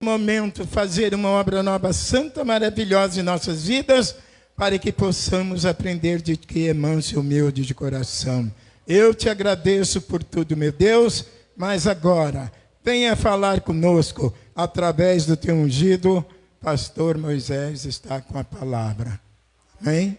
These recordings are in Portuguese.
Momento fazer uma obra nova, santa, maravilhosa em nossas vidas, para que possamos aprender de que é manso e humilde de coração. Eu te agradeço por tudo, meu Deus, mas agora venha falar conosco através do teu ungido. Pastor Moisés está com a palavra. Amém?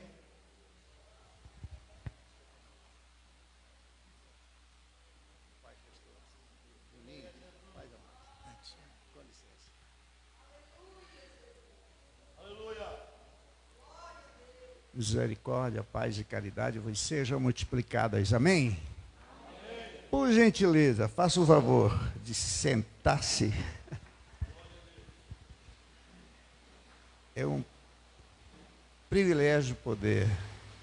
Misericórdia, paz e caridade vos sejam multiplicadas. Amém? Por gentileza, faça o favor de sentar-se. É um privilégio poder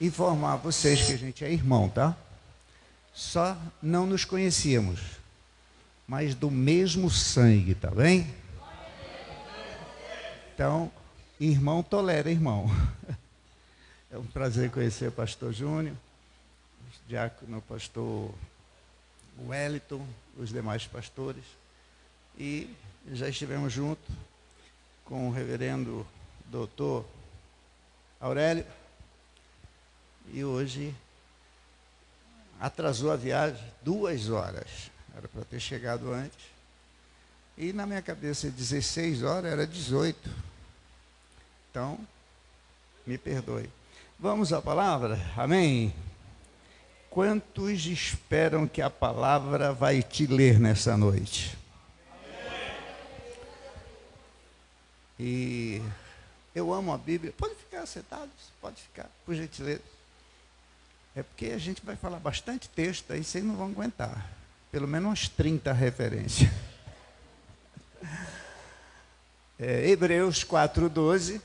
informar vocês que a gente é irmão, tá? Só não nos conhecíamos, mas do mesmo sangue, tá bem? Então, irmão tolera irmão. É um prazer conhecer o pastor Júnior, o diácono pastor Wellington, os demais pastores. E já estivemos junto com o reverendo doutor Aurélio. E hoje atrasou a viagem 2 horas. Era para ter chegado antes. E na minha cabeça 16 horas era 18. Então, me perdoe. Vamos à palavra? Amém? Quantos esperam que a palavra vai te ler nessa noite? E eu amo a Bíblia. Pode ficar sentados? Pode ficar, por gentileza. É porque a gente vai falar bastante texto, aí vocês não vão aguentar. Pelo menos umas 30 referências. Hebreus 4:12.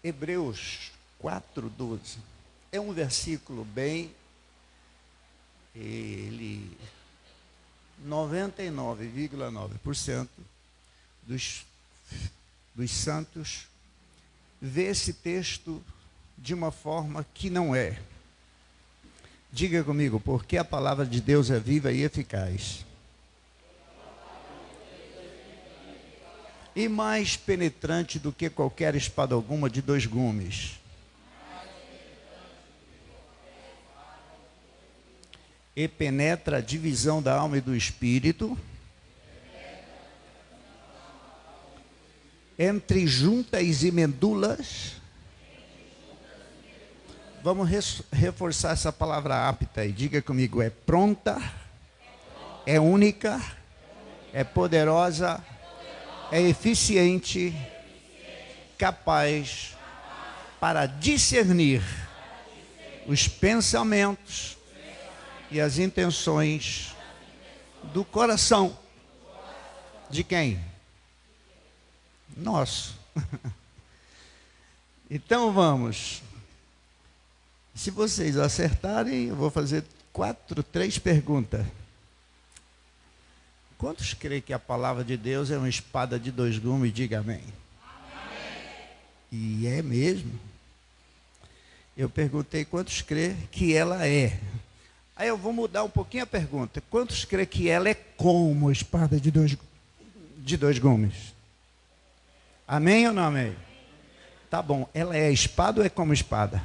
Hebreus 4:12 é um versículo bem, 99,9% dos santos vê esse texto de uma forma que não é. Diga comigo, porque a palavra de Deus é viva e eficaz. E mais penetrante do que qualquer espada alguma de 2 gumes. E penetra a divisão da alma e do espírito, entre juntas e medulas. Vamos reforçar essa palavra apta aí. Diga comigo, é pronta, é única, é poderosa, é eficiente, capaz para discernir os pensamentos e as intenções do coração. De quem? Nosso. Então vamos. Se vocês acertarem, eu vou fazer 3 perguntas. Quantos creem que a palavra de Deus é uma espada de 2 gumes? Diga amém. Amém. E é mesmo. Eu perguntei quantos creem que ela é. Aí eu vou mudar um pouquinho a pergunta. Quantos creem que ela é como espada de dois gumes? Amém ou não amém? Tá bom. Ela é espada ou é como espada?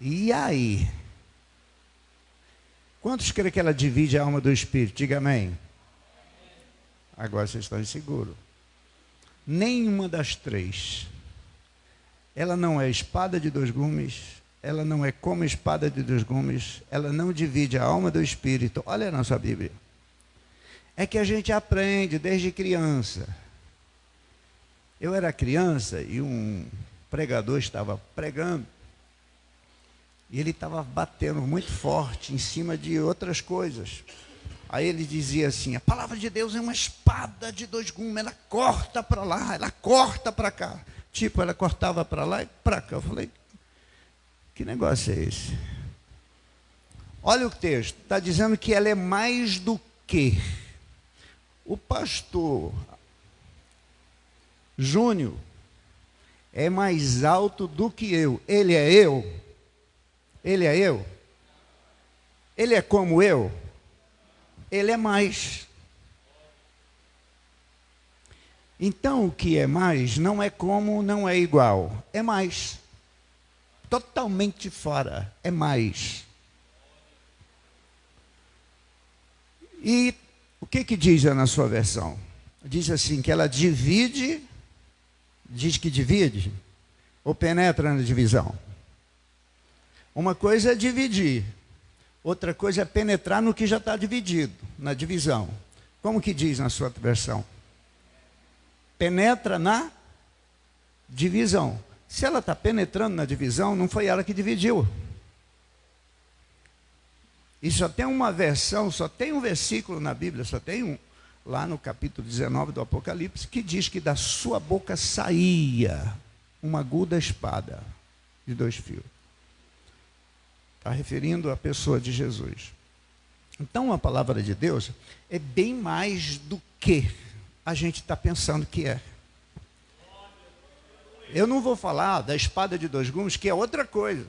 E aí? Quantos creem que ela divide a alma do espírito? Diga amém. Agora vocês estão inseguros. Nenhuma das 3. Ela não é espada de 2 gumes. Ela não é como espada de 2 gumes. Ela não divide a alma do espírito. Olha na sua Bíblia. É que a gente aprende desde criança. Eu era criança e um pregador estava pregando. E ele estava batendo muito forte em cima de outras coisas. Aí ele dizia assim, a palavra de Deus é uma espada de 2 gumes, ela corta para lá, ela corta para cá. Tipo, ela cortava para lá e para cá. Eu falei, que negócio é esse? Olha o texto, está dizendo que ela é mais do que. O pastor Júnior é mais alto do que eu. Ele é eu? Ele é eu? Ele é como eu? Ele é mais. Então, o que é mais não é como, não é igual. É mais. Totalmente fora. É mais. E o que diz na sua versão? Diz assim, que ela divide, diz que divide, ou penetra na divisão. Uma coisa é dividir, outra coisa é penetrar no que já está dividido, na divisão. Como que diz na sua versão? Penetra na divisão. Se ela está penetrando na divisão, não foi ela que dividiu. E só tem uma versão, só tem um versículo na Bíblia, só tem um, lá no capítulo 19 do Apocalipse, que diz que da sua boca saía uma aguda espada de 2 fios. Está referindo à pessoa de Jesus. Então a palavra de Deus é bem mais do que a gente está pensando que é. Eu não vou falar da espada de 2 gumes, que é outra coisa.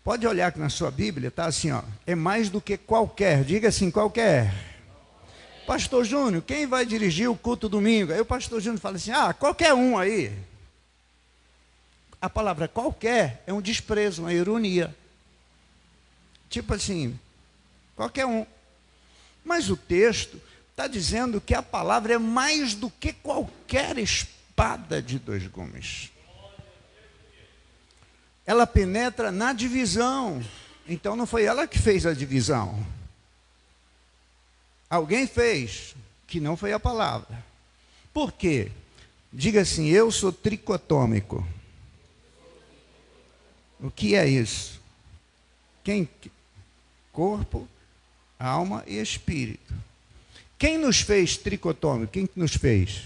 Pode olhar aqui na sua Bíblia, está assim, ó, é mais do que qualquer, diga assim, qualquer. Pastor Júnior, quem vai dirigir o culto domingo? Aí o pastor Júnior fala assim, qualquer um aí. A palavra qualquer é um desprezo, uma ironia. Tipo assim, qualquer um. Mas o texto está dizendo que a palavra é mais do que qualquer espada de 2 gumes. Ela penetra na divisão. Então não foi ela que fez a divisão. Alguém fez, que não foi a palavra. Por quê? Diga assim, eu sou tricotômico. O que é isso? Corpo, alma e espírito. Quem nos fez tricotômico? Quem nos fez?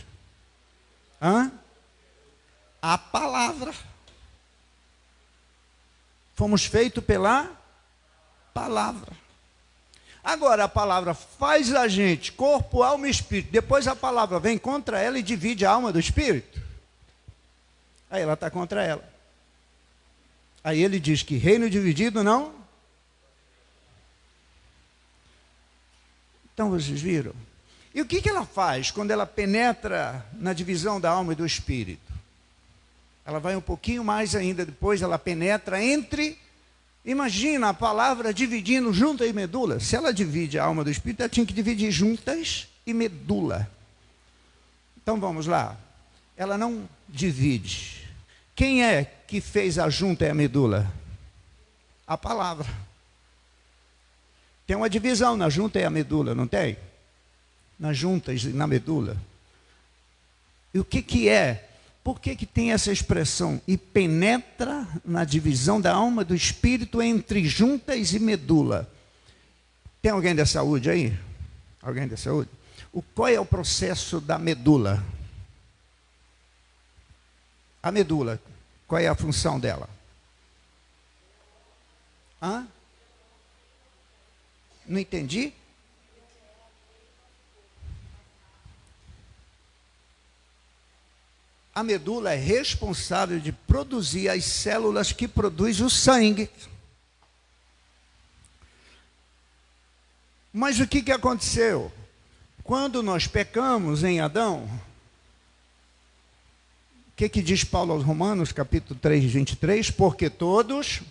A palavra. Fomos feitos pela palavra. Agora a palavra faz a gente, corpo, alma e espírito. Depois a palavra vem contra ela e divide a alma do espírito. Aí ela está contra ela. Aí ele diz que reino dividido não. Então vocês viram? E o que ela faz quando ela penetra na divisão da alma e do espírito? Ela vai um pouquinho mais ainda, depois ela penetra entre, imagina a palavra dividindo junta e medula. Se ela divide a alma do espírito, ela tinha que dividir juntas e medula. Então vamos lá. Ela não divide. Quem é que fez a junta e a medula? A palavra. Tem uma divisão na junta e a medula, não tem? Nas juntas e na medula. E o que é? Por que tem essa expressão? E penetra na divisão da alma do espírito entre juntas e medula. Tem alguém da saúde aí? Alguém da saúde? Qual é o processo da medula? A medula, qual é a função dela? Não entendi? A medula é responsável de produzir as células que produzem o sangue. Mas o que aconteceu? Quando nós pecamos em Adão, o que diz Paulo aos Romanos, capítulo 3, 23? Porque todos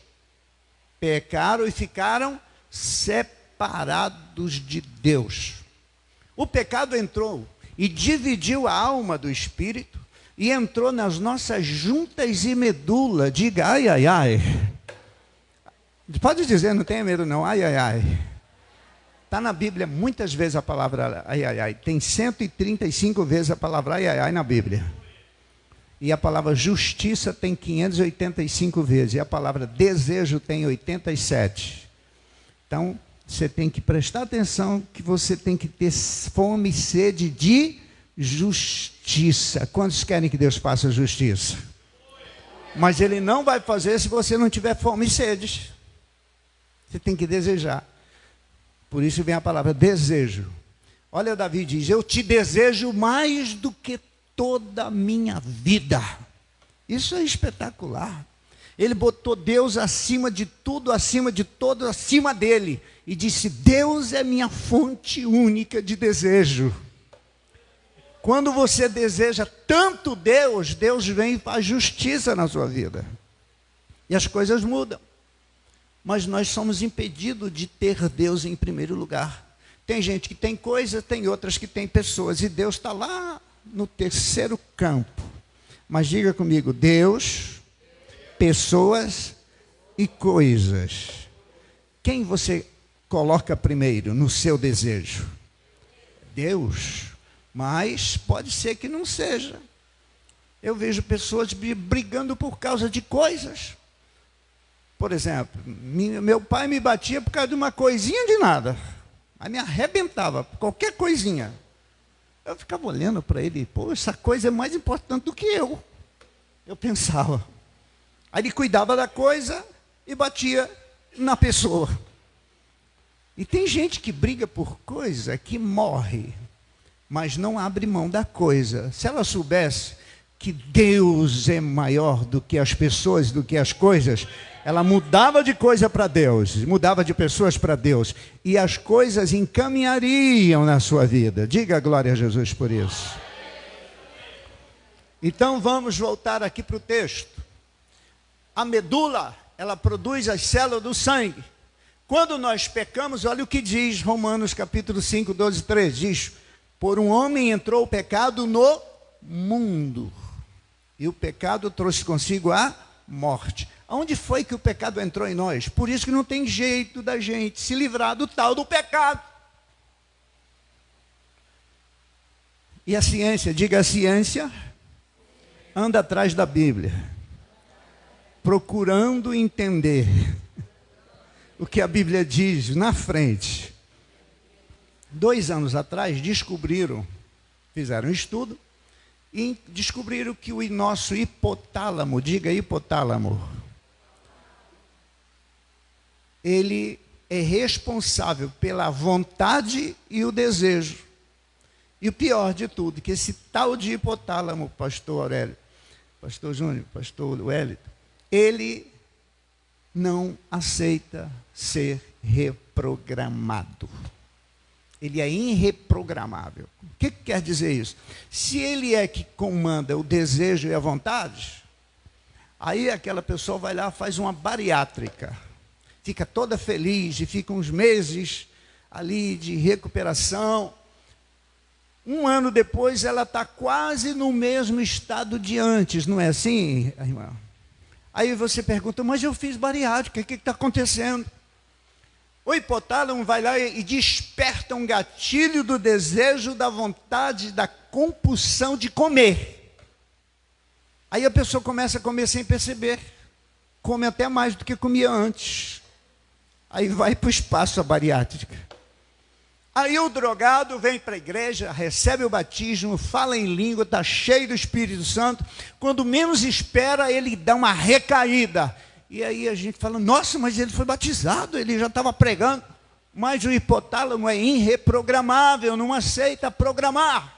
pecaram e ficaram separados de Deus. O pecado entrou e dividiu a alma do espírito, e entrou nas nossas juntas e medula. Diga, ai, ai, ai. Pode dizer, não tenha medo não, ai, ai, ai. Está na Bíblia muitas vezes a palavra ai, ai, ai. Tem 135 vezes a palavra ai, ai, ai na Bíblia. E a palavra justiça tem 585 vezes. E a palavra desejo tem 87. Então, você tem que prestar atenção que você tem que ter fome e sede de justiça. Quantos querem que Deus faça justiça? Mas Ele não vai fazer se você não tiver fome e sede. Você tem que desejar. Por isso vem a palavra desejo. Olha, Davi diz, eu te desejo mais do que toda a minha vida. Isso é espetacular. Ele botou Deus acima de tudo, acima de todo, acima dele. E disse, Deus é minha fonte única de desejo. Quando você deseja tanto Deus, Deus vem e faz justiça na sua vida. E as coisas mudam. Mas nós somos impedidos de ter Deus em primeiro lugar. Tem gente que tem coisa, tem outras que tem pessoas. E Deus está lá no terceiro campo. Mas diga comigo, Deus, pessoas e coisas. Quem você coloca primeiro no seu desejo? Deus. Mas pode ser que não seja. Eu vejo pessoas brigando por causa de coisas. Por exemplo, meu pai me batia por causa de uma coisinha de nada. Aí me arrebentava, qualquer coisinha. Eu ficava olhando para ele, pô, essa coisa é mais importante do que eu. Eu pensava. Aí ele cuidava da coisa e batia na pessoa. E tem gente que briga por coisa que morre, mas não abre mão da coisa. Se ela soubesse que Deus é maior do que as pessoas, do que as coisas, ela mudava de coisa para Deus, mudava de pessoas para Deus, e as coisas encaminhariam na sua vida. Diga glória a Jesus por isso. Então vamos voltar aqui para o texto. A medula, ela produz as células do sangue. Quando nós pecamos, olha o que diz Romanos capítulo 5, 12, 13. Diz, por um homem entrou o pecado no mundo, e o pecado trouxe consigo a morte. Aonde foi que o pecado entrou em nós? Por isso que não tem jeito da gente se livrar do tal do pecado. E a ciência, diga a ciência, anda atrás da Bíblia, procurando entender o que a Bíblia diz na frente. 2 anos atrás descobriram, fizeram um estudo, e descobriram que o nosso hipotálamo, diga hipotálamo, ele é responsável pela vontade e o desejo. E o pior de tudo, que esse tal de hipotálamo, pastor Aurélio, pastor Júnior, pastor Wellington, ele não aceita ser reprogramado. Ele é irreprogramável. O que quer dizer isso? Se ele é que comanda o desejo e a vontade, aí aquela pessoa vai lá e faz uma bariátrica. Fica toda feliz e fica uns meses ali de recuperação. 1 ano depois ela está quase no mesmo estado de antes, não é assim, irmã? Aí você pergunta, mas eu fiz bariátrica, o que está acontecendo? O hipotálamo vai lá e desperta um gatilho do desejo, da vontade, da compulsão de comer. Aí a pessoa começa a comer sem perceber. Come até mais do que comia antes. Aí vai para o espaço a bariátrica. Aí o drogado vem para a igreja, recebe o batismo, fala em língua, está cheio do Espírito Santo. Quando menos espera, ele dá uma recaída. E aí a gente fala, nossa, mas ele foi batizado, ele já estava pregando. Mas o hipotálamo é irreprogramável, não aceita programar.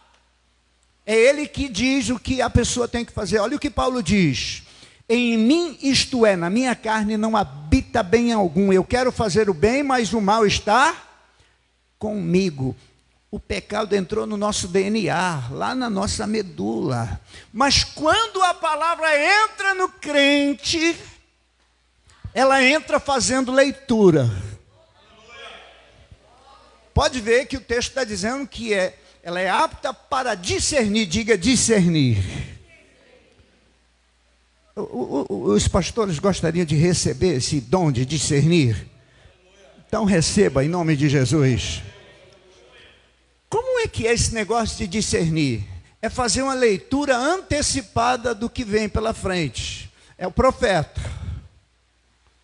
É ele que diz o que a pessoa tem que fazer. Olha o que Paulo diz. Em mim, isto é, na minha carne não habita bem algum. Eu quero fazer o bem, mas o mal está comigo. O pecado entrou no nosso DNA, lá na nossa medula. Mas quando a palavra entra no crente, ela entra fazendo leitura. Pode ver que o texto está dizendo que ela é apta para discernir, diga discernir. Os pastores gostariam de receber esse dom de discernir? Então receba em nome de Jesus. Como é que é esse negócio de discernir? É fazer uma leitura antecipada do que vem pela frente. É o profeta.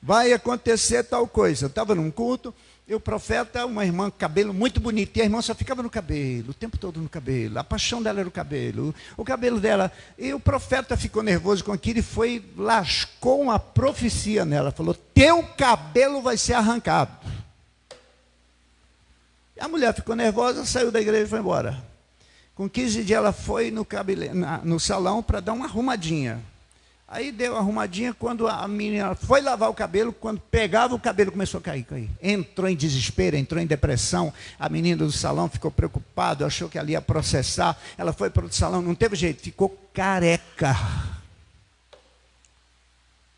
Vai acontecer tal coisa. Eu estava num culto, e o profeta, uma irmã com cabelo muito bonito, e a irmã só ficava no cabelo, o tempo todo no cabelo. A paixão dela era o cabelo dela. E o profeta ficou nervoso com aquilo e foi, lascou uma profecia nela. Falou, teu cabelo vai ser arrancado. E a mulher ficou nervosa, saiu da igreja e foi embora. Com 15 dias ela foi no salão para dar uma arrumadinha. Aí deu arrumadinha, quando a menina foi lavar o cabelo, quando pegava o cabelo começou a cair. Entrou em desespero, entrou em depressão. A menina do salão ficou preocupada, achou que ela ia processar. Ela foi para o salão, não teve jeito, ficou careca.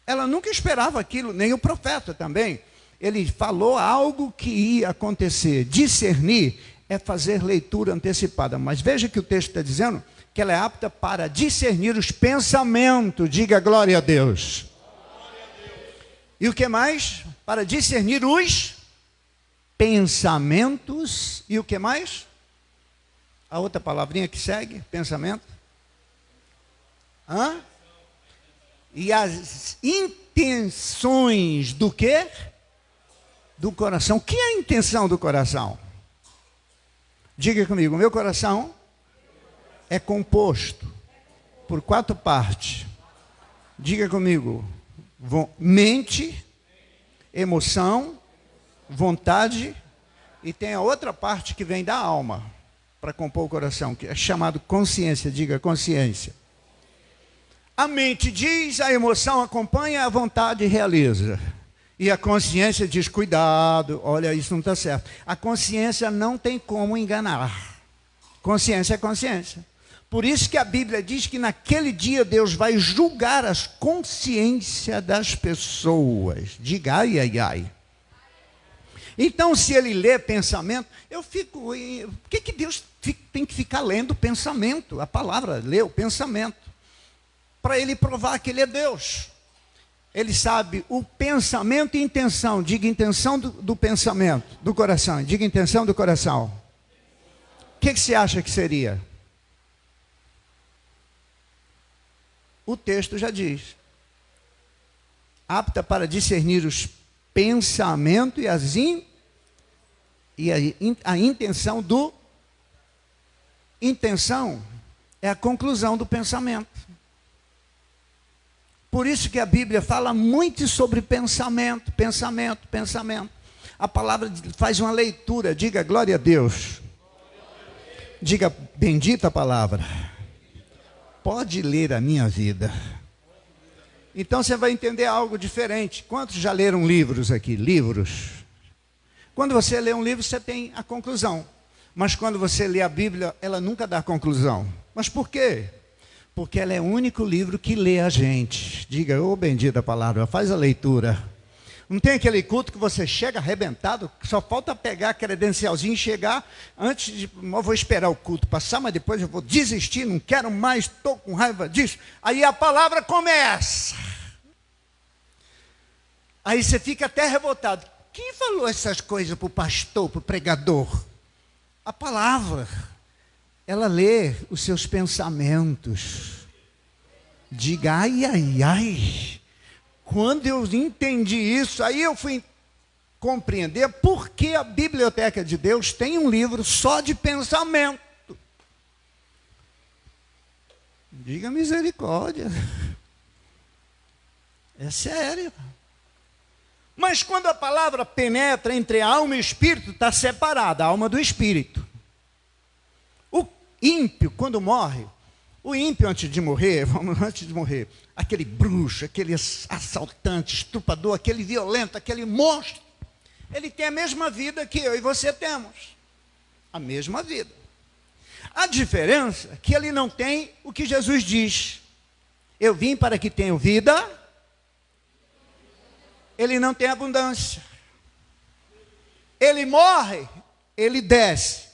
Ela nunca esperava aquilo, nem o profeta também. Ele falou algo que ia acontecer. Discernir é fazer leitura antecipada. Mas veja que o texto está dizendo que ela é apta para discernir os pensamentos. Diga glória a Deus. Glória a Deus. E o que mais? Para discernir os pensamentos. E o que mais? A outra palavrinha que segue, pensamento. Hã? E as intenções do quê? Do coração. O que é a intenção do coração? Diga comigo, o meu coração é composto por 4 partes. Diga comigo, mente, emoção, vontade, e tem a outra parte que vem da alma, para compor o coração, que é chamado consciência. Diga consciência. A mente diz, a emoção acompanha, a vontade realiza. E a consciência diz, cuidado, olha, isso não está certo. A consciência não tem como enganar. Consciência é consciência. Por isso que a Bíblia diz que naquele dia Deus vai julgar as consciências das pessoas. Diga ai, ai, ai. Então, se ele lê pensamento, eu fico... Por que Deus tem que ficar lendo pensamento? A palavra, lê o pensamento. Para ele provar que ele é Deus. Ele sabe o pensamento e intenção. Diga intenção do pensamento, do coração. Diga intenção do coração. O que você acha que seria? O texto já diz. Apta para discernir os pensamentos e a intenção do... Intenção é a conclusão do pensamento. Por isso que a Bíblia fala muito sobre pensamento, pensamento, pensamento. A palavra faz uma leitura, diga glória a Deus. Diga bendita a palavra. Pode ler a minha vida. Então você vai entender algo diferente. Quantos já leram livros aqui? Livros. Quando você lê um livro, você tem a conclusão. Mas quando você lê a Bíblia, ela nunca dá conclusão. Mas por quê? Porque ela é o único livro que lê a gente. Diga, ô bendita palavra, faz a leitura. Não tem aquele culto que você chega arrebentado, só falta pegar a credencialzinha e chegar antes de... Eu vou esperar o culto passar, mas depois eu vou desistir, não quero mais, estou com raiva disso. Aí a palavra começa. Aí você fica até revoltado. Quem falou essas coisas para o pastor, para o pregador? A palavra. Ela lê os seus pensamentos. Diga, ai, ai, ai. Quando eu entendi isso, aí eu fui compreender por que a Biblioteca de Deus tem um livro só de pensamento. Diga misericórdia. É sério. Mas quando a palavra penetra entre a alma e o espírito, está separada, a alma do espírito. O ímpio, quando morre, o ímpio antes de morrer, aquele bruxo, aquele assaltante, estuprador, aquele violento, aquele monstro, ele tem a mesma vida que eu e você temos. A mesma vida. A diferença é que ele não tem o que Jesus diz. Eu vim para que tenham vida. Ele não tem abundância. Ele morre, ele desce.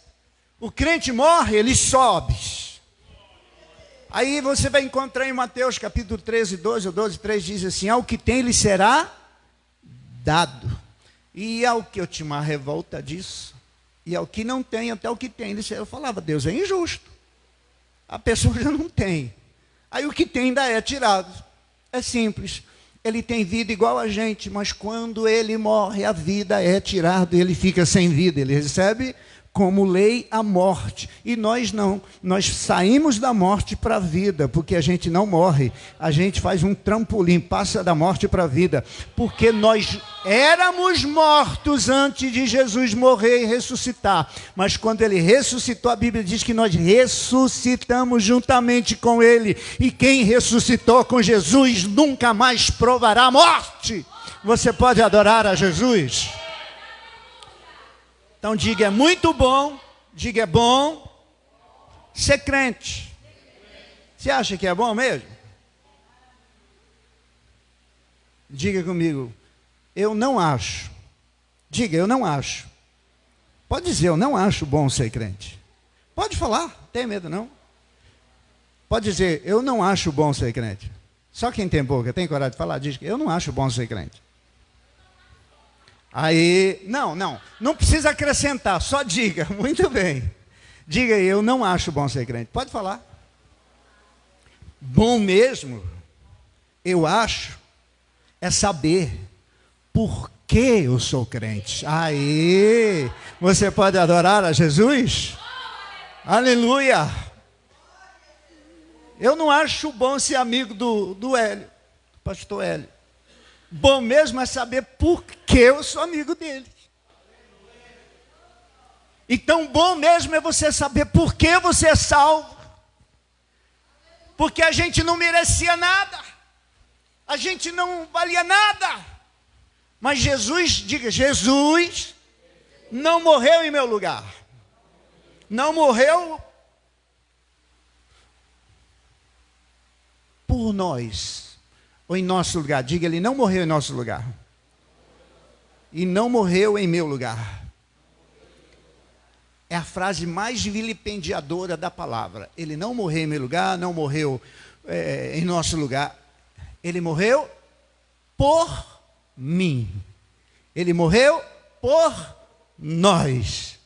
O crente morre, ele sobe. Aí você vai encontrar em Mateus capítulo 13, 12, ou 12, 3, diz assim, ao que tem lhe será dado. E ao que eu tinha uma revolta disso. E ao que não tem, até o que tem. Eu falava, Deus é injusto. A pessoa já não tem. Aí o que tem ainda é tirado. É simples. Ele tem vida igual a gente, mas quando ele morre, a vida é tirada, ele fica sem vida. Ele recebe como lei a morte. E nós não, nós saímos da morte para a vida, porque a gente não morre, a gente faz um trampolim, passa da morte para a vida, porque nós éramos mortos antes de Jesus morrer e ressuscitar, mas quando ele ressuscitou, a Bíblia diz que nós ressuscitamos juntamente com ele, e quem ressuscitou com Jesus nunca mais provará a morte. Você pode adorar a Jesus? Então diga, é muito bom, diga, é bom ser crente. Você acha que é bom mesmo? Diga comigo, eu não acho. Diga, eu não acho. Pode dizer, eu não acho bom ser crente. Pode falar, não tem medo não. Pode dizer, eu não acho bom ser crente. Só quem tem boca, tem coragem de falar, diz que eu não acho bom ser crente. Aí, não precisa acrescentar, só diga, muito bem. Diga aí, eu não acho bom ser crente. Pode falar. Bom mesmo, eu acho, é saber por que eu sou crente. Aí, você pode adorar a Jesus? Aleluia! Eu não acho bom ser amigo do Hélio, do pastor Hélio. Bom mesmo é saber por que eu sou amigo dele. Então, bom mesmo é você saber por que você é salvo. Porque a gente não merecia nada. A gente não valia nada. Mas Jesus, diga, Jesus não morreu em meu lugar. Não morreu por nós. Ou em nosso lugar, diga, ele não morreu em nosso lugar. E não morreu em meu lugar. É a frase mais vilipendiadora da palavra. Ele não morreu em meu lugar, não morreu em nosso lugar. Ele morreu por mim. Ele morreu por nós.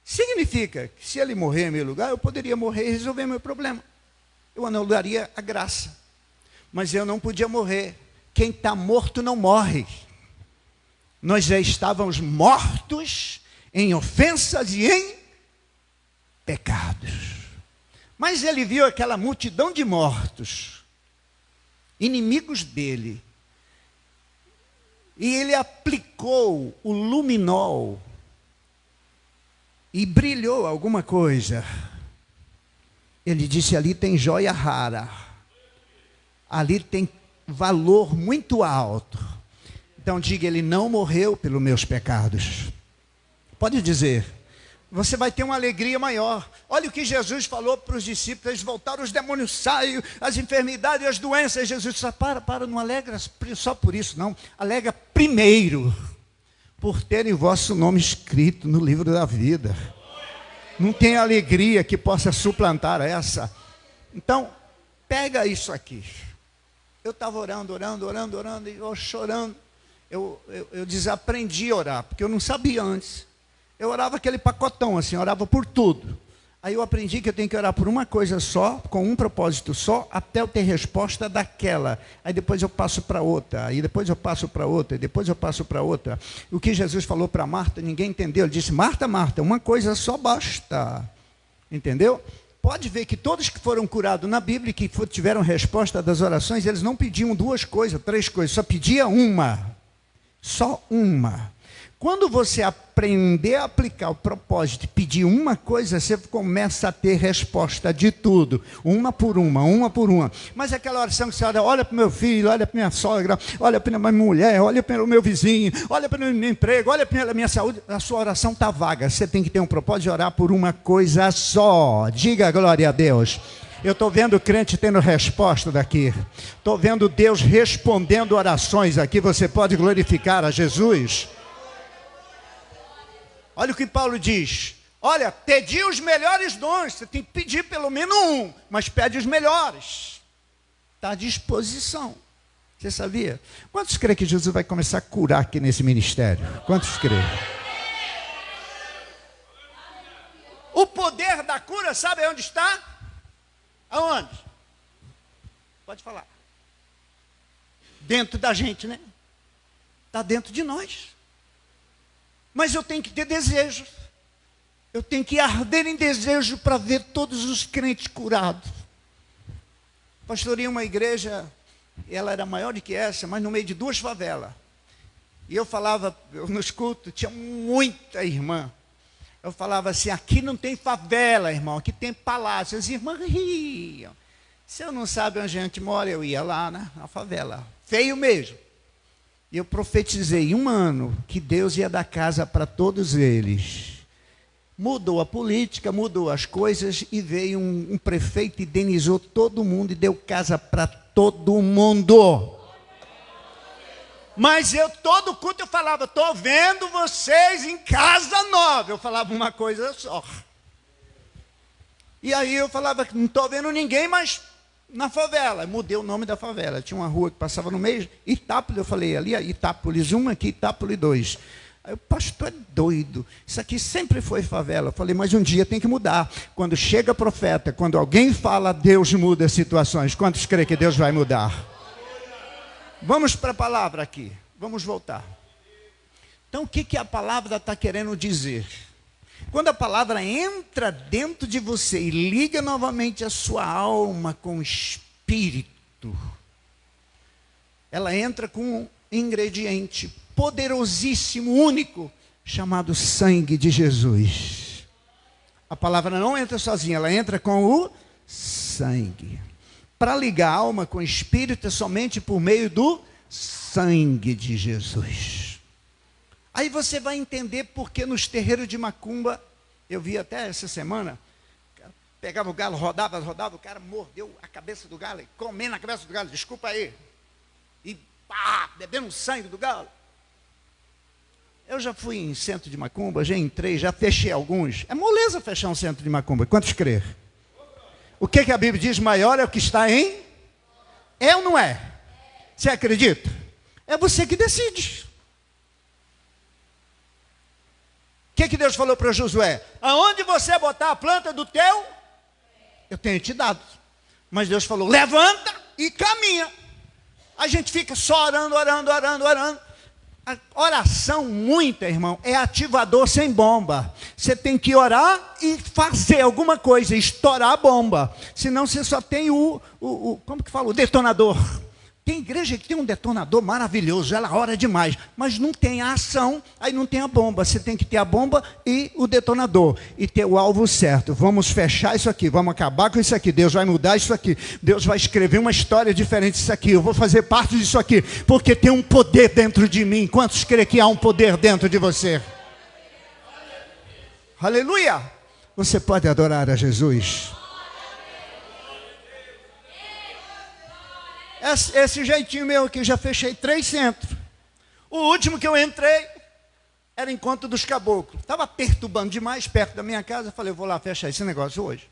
Significa que se ele morrer em meu lugar, eu poderia morrer e resolver meu problema. Eu anularia a graça. Mas eu não podia morrer. Quem está morto não morre. Nós já estávamos mortos em ofensas e em pecados. Mas ele viu aquela multidão de mortos, inimigos dele, e ele aplicou o luminol e brilhou alguma coisa. Ele disse, ali tem joia rara. Ali tem valor muito alto. Então diga, ele não morreu pelos meus pecados. Pode dizer, você vai ter uma alegria maior. Olha o que Jesus falou para os discípulos, eles voltaram, os demônios saem, as enfermidades e as doenças. Jesus disse, para, não alegra só por isso não. Alegra primeiro, por terem vosso nome escrito no livro da vida. Não tem alegria que possa suplantar essa. Então, pega isso aqui. Eu estava orando, e eu chorando. Eu desaprendi a orar, porque eu não sabia antes. Eu orava aquele pacotão assim, orava por tudo. Aí eu aprendi que eu tenho que orar por uma coisa só, com um propósito só, até eu ter resposta daquela. Aí depois eu passo para outra, aí depois eu passo para outra, e depois eu passo para outra. O que Jesus falou para Marta, ninguém entendeu. Ele disse, Marta, uma coisa só basta. Entendeu? Pode ver que todos que foram curados na Bíblia, que tiveram resposta das orações, eles não pediam 2 coisas, 3 coisas, só pedia uma. Só uma. Quando você aprender a aplicar o propósito e pedir uma coisa, você começa a ter resposta de tudo. Uma por uma. Mas aquela oração que você olha para o meu filho, olha para minha sogra, olha para minha mulher, olha para o meu vizinho, olha para o meu emprego, olha para a minha saúde, a sua oração está vaga. Você tem que ter um propósito de orar por uma coisa só. Diga glória a Deus. Eu estou vendo crente tendo resposta daqui. Estou vendo Deus respondendo orações aqui. Você pode glorificar a Jesus? Olha o que Paulo diz. Olha, pedi os melhores dons. Você tem que pedir pelo menos um, mas pede os melhores. Está à disposição. Você sabia? Quantos creem que Jesus vai começar a curar aqui nesse ministério? Quantos creem? O poder da cura, sabe onde está? Aonde? Pode falar. Dentro da gente, né? Está dentro de nós. Mas eu tenho que ter desejo. Eu tenho que arder em desejo para ver todos os crentes curados. Pastoreei uma igreja, ela era maior do que essa, mas no meio de 2 favelas. E eu falava, nos cultos, tinha muita irmã. Eu falava assim, aqui não tem favela, irmão, aqui tem palácio. As irmãs riam. Se eu não sabe onde a gente mora, eu ia lá na favela. Feio mesmo. E eu profetizei 1 ano que Deus ia dar casa para todos eles. Mudou a política, mudou as coisas e veio um prefeito, indenizou todo mundo e deu casa para todo mundo. Mas eu, todo culto eu falava, estou vendo vocês em casa nova. Eu falava uma coisa só. E aí eu falava, não estou vendo ninguém, mas na favela. Mudei o nome da favela. Tinha uma rua que passava no meio, Itápolis, eu falei, ali é Itápolis 1, aqui Itápolis 2. Aí o pastor é doido, isso aqui sempre foi favela. Eu falei, mas um dia tem que mudar. Quando chega profeta, quando alguém fala, Deus muda as situações. Quantos creem que Deus vai mudar? Vamos para a palavra aqui, vamos voltar. Então o que a palavra está querendo dizer? Quando a palavra entra dentro de você e liga novamente a sua alma com o espírito, ela entra com um ingrediente poderosíssimo, único, chamado sangue de Jesus. A palavra não entra sozinha, ela entra com o sangue. Para ligar a alma com o espírito é somente por meio do sangue de Jesus. Aí você vai entender porque nos terreiros de macumba, eu vi até essa semana, pegava o galo, rodava, o cara mordeu a cabeça do galo, comendo a cabeça do galo, desculpa aí, e pá, bebendo o sangue do galo. Eu já fui em centro de macumba, já entrei, já fechei alguns. É moleza fechar um centro de macumba. Quantos crer? O que a Bíblia diz? Maior é o que está em? É ou não é? Você acredita? É você que decide. O que Deus falou para Josué? Aonde você botar a planta do teu? Eu tenho te dado. Mas Deus falou, levanta e caminha. A gente fica só orando. A oração, muita, irmão, é ativador sem bomba. Você tem que orar e fazer alguma coisa, estourar a bomba. Senão você só tem como que fala? O detonador. Tem igreja que tem um detonador maravilhoso, ela ora demais, mas não tem a ação, aí não tem a bomba. Você tem que ter a bomba e o detonador, e ter o alvo certo. Vamos fechar isso aqui, vamos acabar com isso aqui, Deus vai mudar isso aqui, Deus vai escrever uma história diferente disso aqui, eu vou fazer parte disso aqui, porque tem um poder dentro de mim. Quantos creem que há um poder dentro de você? Aleluia! Você pode adorar a Jesus. Esse jeitinho meu aqui, já fechei 3 centros. O último que eu entrei era Encontro dos Caboclos. Estava perturbando demais, perto da minha casa. Falei, eu vou lá fechar esse negócio hoje.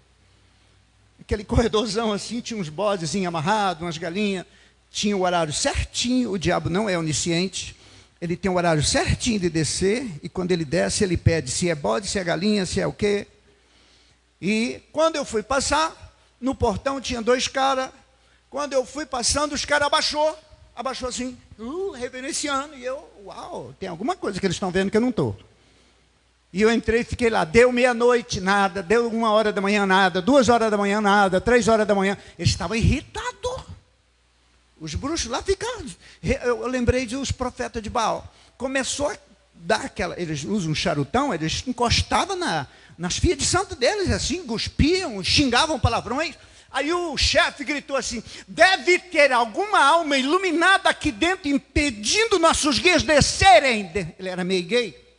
Aquele corredorzão assim, tinha uns bodezinhos amarrados, umas galinhas. Tinha o horário certinho. O diabo não é onisciente. Ele tem o horário certinho de descer. E quando ele desce, ele pede se é bode, se é galinha, se é o quê. E quando eu fui passar, no portão tinha 2 caras. Quando eu fui passando, os caras abaixou assim, reverenciando, e eu, uau, tem alguma coisa que eles estão vendo que eu não estou. E eu entrei e fiquei lá, deu meia-noite, nada, deu 1h da manhã, nada, 2h da manhã, nada, 3h da manhã, eles estavam irritados. Os bruxos lá ficaram, eu lembrei dos profetas de Baal, começou a dar aquela, eles usam um charutão, eles encostavam nas fias de santo deles, assim, cuspiam, xingavam palavrões. Aí o chefe gritou assim, deve ter alguma alma iluminada aqui dentro, impedindo nossos guias descerem. Ele era meio gay.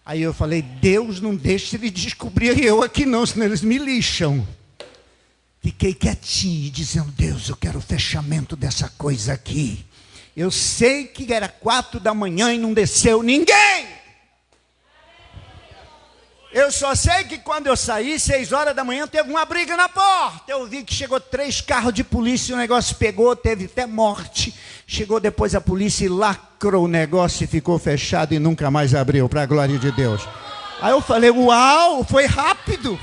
Aí eu falei, Deus não deixa ele descobrir eu aqui não, senão eles me lixam. Fiquei quietinho, dizendo, Deus, eu quero o fechamento dessa coisa aqui. Eu sei que era 4 da manhã e não desceu ninguém. Eu só sei que quando eu saí, 6h da manhã, teve uma briga na porta. Eu vi que chegou 3 carros de polícia, o negócio pegou, teve até morte. Chegou depois a polícia e lacrou o negócio e ficou fechado e nunca mais abriu, para a glória de Deus. Aí eu falei, uau, foi rápido.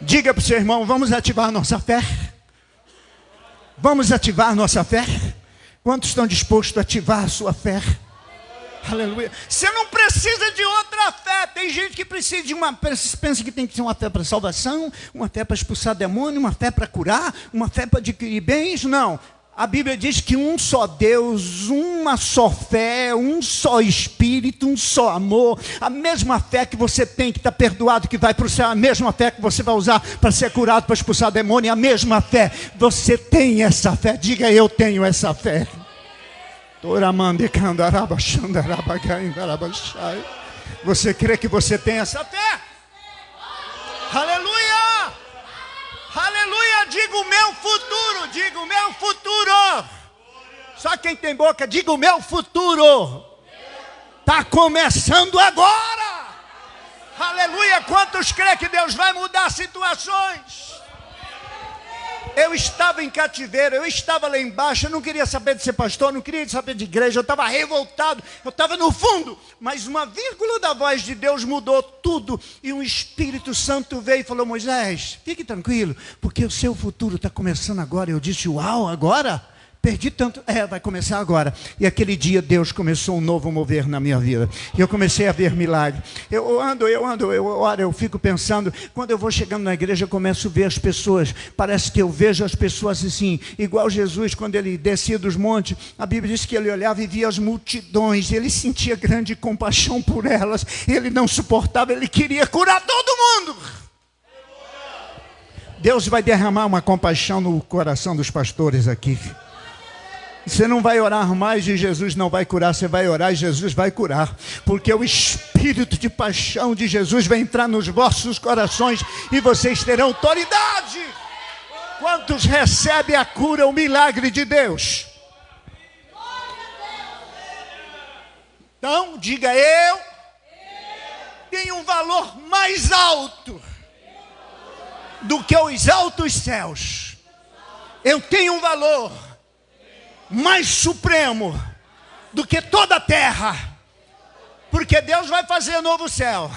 Diga para o seu irmão, vamos ativar a nossa fé? Vamos ativar a nossa fé? Quantos estão dispostos a ativar a sua fé? Aleluia. Você não precisa de outra fé. Tem gente que precisa de uma, pensa que tem que ter uma fé para salvação, uma fé para expulsar demônio, uma fé para curar, uma fé para adquirir bens. Não. A Bíblia diz que um só Deus, uma só fé, um só Espírito, um só amor. A mesma fé que você tem, que está perdoado, que vai para o céu, a mesma fé que você vai usar para ser curado, para expulsar demônio, a mesma fé. Você tem essa fé. Diga, eu tenho essa fé. Você crê que você tem essa fé? Aleluia! Aleluia! Diga o meu futuro, diga o meu futuro. Só quem tem boca, diga o meu futuro. Está começando agora. Aleluia! Quantos crê que Deus vai mudar situações? Eu estava em cativeiro, eu estava lá embaixo, eu não queria saber de ser pastor, não queria saber de igreja, eu estava revoltado, eu estava no fundo, mas uma vírgula da voz de Deus mudou tudo, e um Espírito Santo veio e falou, Moisés, fique tranquilo, porque o seu futuro está começando agora. Eu disse, uau, agora? Perdi tanto, vai começar agora. E aquele dia Deus começou um novo mover na minha vida. E eu comecei a ver milagre. Eu oro, eu fico pensando, quando eu vou chegando na igreja, eu começo a ver as pessoas. Parece que eu vejo as pessoas assim, igual Jesus, quando ele descia dos montes. A Bíblia diz que ele olhava e via as multidões. Ele sentia grande compaixão por elas. Ele não suportava, ele queria curar todo mundo. Deus vai derramar uma compaixão no coração dos pastores aqui. Você não vai orar mais e Jesus não vai curar, você vai orar e Jesus vai curar, porque o Espírito de paixão de Jesus vai entrar nos vossos corações e vocês terão autoridade. Quantos recebem a cura, o milagre de Deus? Então, diga, eu tenho um valor mais alto do que os altos céus. Eu tenho um valor mais supremo do que toda a terra, porque Deus vai fazer novo céu.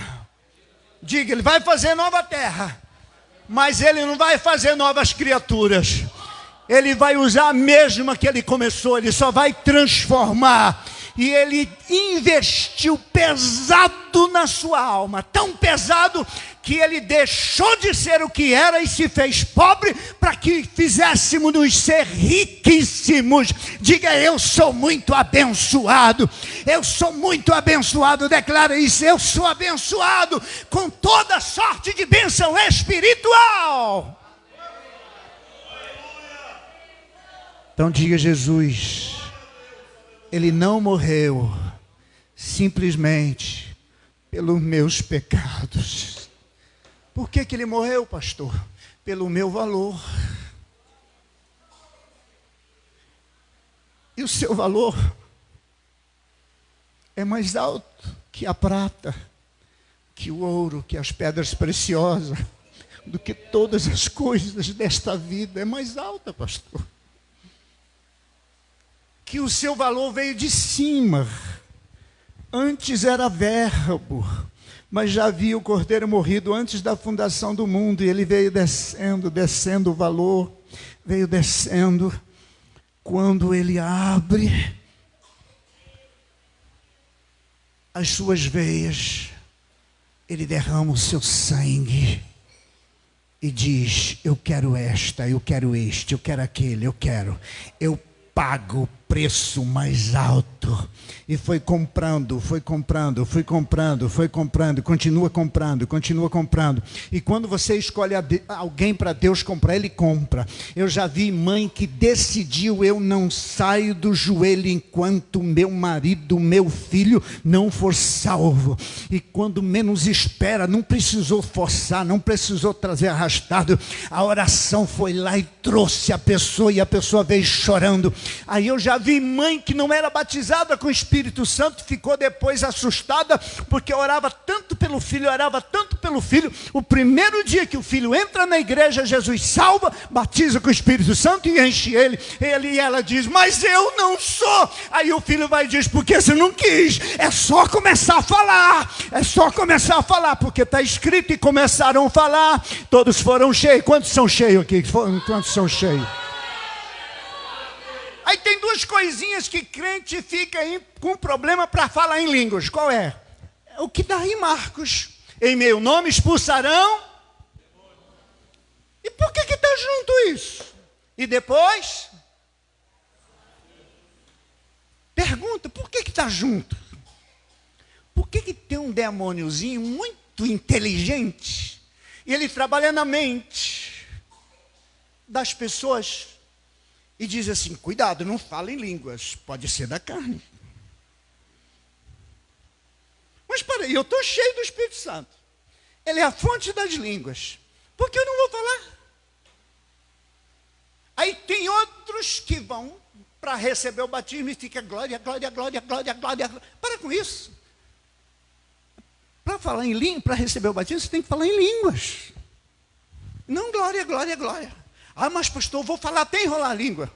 Diga, Ele vai fazer nova terra, mas Ele não vai fazer novas criaturas. Ele vai usar a mesma que Ele começou, Ele só vai transformar. E Ele investiu pesado na sua alma, tão pesado que Ele deixou de ser o que era e se fez pobre para que fizéssemos-nos ser riquíssimos. Diga, eu sou muito abençoado. Eu sou muito abençoado, declara isso. Eu sou abençoado com toda sorte de bênção espiritual. Então diga, Jesus, Ele não morreu simplesmente pelos meus pecados. Por que Ele morreu, pastor? Pelo meu valor. E o seu valor é mais alto que a prata, que o ouro, que as pedras preciosas, do que todas as coisas desta vida. É mais alta, pastor. Que o seu valor veio de cima. Antes era verbo, mas já havia o Cordeiro morrido antes da fundação do mundo, e ele veio descendo o valor, veio descendo. Quando ele abre as suas veias, ele derrama o seu sangue e diz, eu quero esta, eu quero este, eu quero aquele, eu pago o preço mais alto. E foi comprando, continua comprando. E quando você escolhe alguém para Deus comprar, Ele compra. Eu já vi mãe que decidiu, eu não saio do joelho enquanto meu marido, meu filho não for salvo. E quando menos espera, não precisou forçar, não precisou trazer arrastado. A oração foi lá e trouxe a pessoa, e a pessoa veio chorando. Aí eu já vi mãe que não era batizada com o Espírito Santo, ficou depois assustada, porque orava tanto pelo filho, o primeiro dia que o filho entra na igreja, Jesus salva, batiza com o Espírito Santo e enche ele e ela diz, mas eu não sou. Aí o filho vai e diz, porque você não quis. É só começar a falar, porque está escrito, e começaram a falar, todos foram cheios. Quantos são cheios aqui? Quantos são cheios? Aí tem duas coisinhas que crente fica aí com problema para falar em línguas. Qual é? É o que dá em Marcos. Em meu nome expulsarão. E por que está junto isso? E depois? Pergunta, por que está junto? Por que tem um demôniozinho muito inteligente e ele trabalha na mente das pessoas e diz assim, cuidado, não fala em línguas, pode ser da carne. Mas peraí, eu estou cheio do Espírito Santo. Ele é a fonte das línguas. Por que eu não vou falar? Aí tem outros que vão para receber o batismo e fica glória, glória, glória, glória, glória. Para com isso. Para falar em língua, para receber o batismo, você tem que falar em línguas. Não glória, glória, glória. Ah, mas pastor, eu vou falar até enrolar a língua.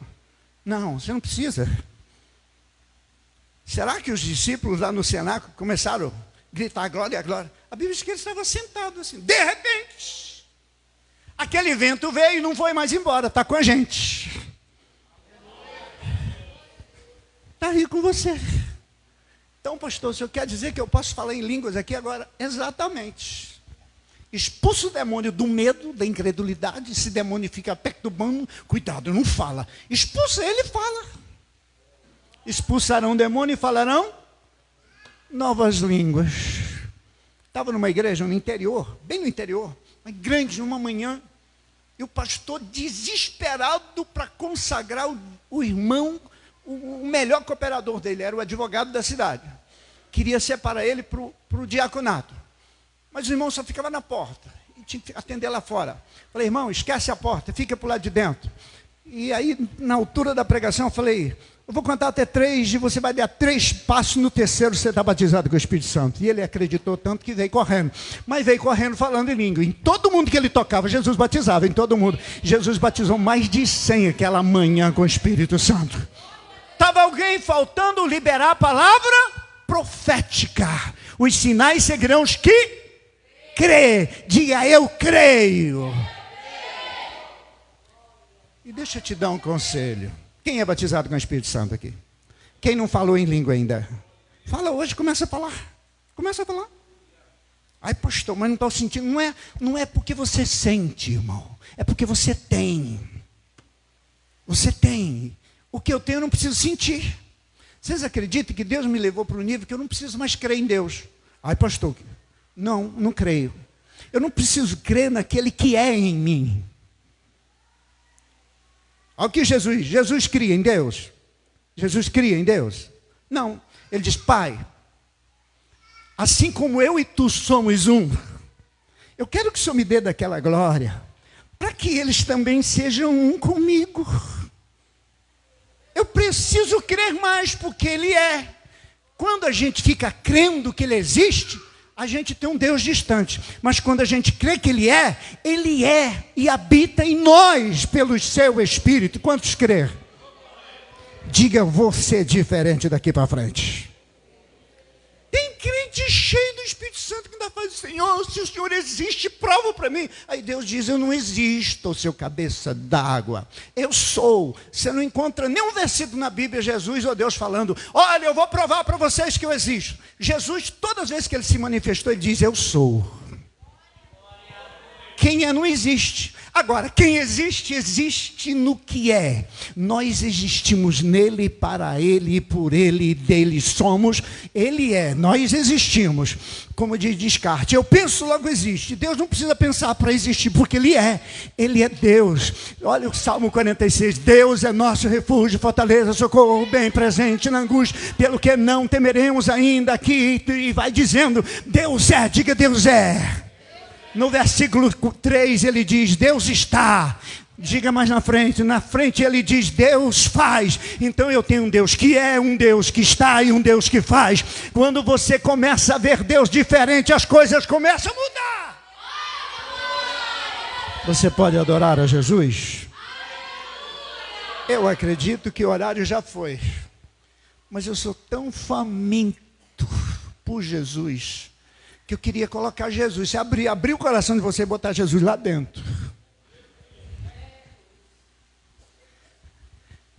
Não, você não precisa. Será que os discípulos lá no cenáculo começaram a gritar glória, glória? A Bíblia diz que eles estavam sentados assim. De repente, aquele vento veio e não foi mais embora. Está com a gente. Está aí com você. Então, pastor, o senhor quer dizer que eu posso falar em línguas aqui agora? Exatamente. Expulsa o demônio do medo, da incredulidade. Esse demônio fica perturbando. Cuidado, não fala. Expulsa ele e fala. Expulsarão o demônio e falarão novas línguas. Estava numa igreja no interior, bem no interior, mas grande, numa manhã, e o pastor desesperado para consagrar o irmão, o melhor cooperador dele, era o advogado da cidade. Queria separar ele para o diaconato. Mas o irmão só ficava na porta, e tinha que atender lá fora. Falei, irmão, esquece a porta, fica para o lado de dentro. E aí, na altura da pregação, eu falei, eu vou contar até 3 e você vai dar 3 passos, no terceiro você está batizado com o Espírito Santo. E ele acreditou tanto que veio correndo. Mas veio correndo falando em língua. Em todo mundo que ele tocava, Jesus batizava, em todo mundo. Jesus batizou mais de 100 aquela manhã com o Espírito Santo. Estava alguém faltando liberar a palavra profética. Os sinais seguirão os que crê. Diga, eu creio. E deixa eu te dar um conselho. Quem é batizado com o Espírito Santo aqui? Quem não falou em língua ainda? Fala hoje, começa a falar. Começa a falar. Ai, pastor, mas não estou sentindo. Não é porque você sente, irmão. É porque você tem. Você tem. O que eu tenho eu não preciso sentir. Vocês acreditam que Deus me levou para um nível que eu não preciso mais crer em Deus? Ai, pastor, não creio. Eu não preciso crer naquele que é em mim. Olha o que Jesus cria em Deus. Jesus cria em Deus? Não. Ele diz, Pai, assim como eu e tu somos um, eu quero que o Senhor me dê daquela glória, para que eles também sejam um comigo. Eu preciso crer mais, porque Ele é. Quando a gente fica crendo que Ele existe, a gente tem um Deus distante. Mas quando a gente crê que Ele é e habita em nós pelo seu Espírito. Quantos crer? Diga, eu vou ser diferente daqui para frente. Tem crente cheio do Espírito Santo que ainda faz, Senhor, se o Senhor existe, prova para mim. Aí Deus diz, eu não existo, seu cabeça d'água. Eu sou. Você não encontra nenhum versículo na Bíblia, Jesus ou Deus falando, olha, eu vou provar para vocês que eu existo. Jesus, todas as vezes que Ele se manifestou, Ele diz, eu sou. Quem é não existe. Agora, quem existe, existe no que é. Nós existimos nele, para ele, por ele e dele somos. Ele é, nós existimos. Como diz Descartes, eu penso, logo existe. Deus não precisa pensar para existir, porque Ele é Deus. Olha o Salmo 46, Deus é nosso refúgio, fortaleza, socorro, bem presente na angústia, pelo que não temeremos ainda aqui. E vai dizendo, Deus é, diga Deus é. No versículo 3 ele diz, Deus está. Diga mais na frente ele diz, Deus faz. Então eu tenho um Deus que é, um Deus que está e um Deus que faz. Quando você começa a ver Deus diferente, as coisas começam a mudar. Você pode adorar a Jesus? Eu acredito que o horário já foi. Mas eu sou tão faminto por Jesus, que eu queria colocar Jesus. Você abrir o coração de você e botar Jesus lá dentro.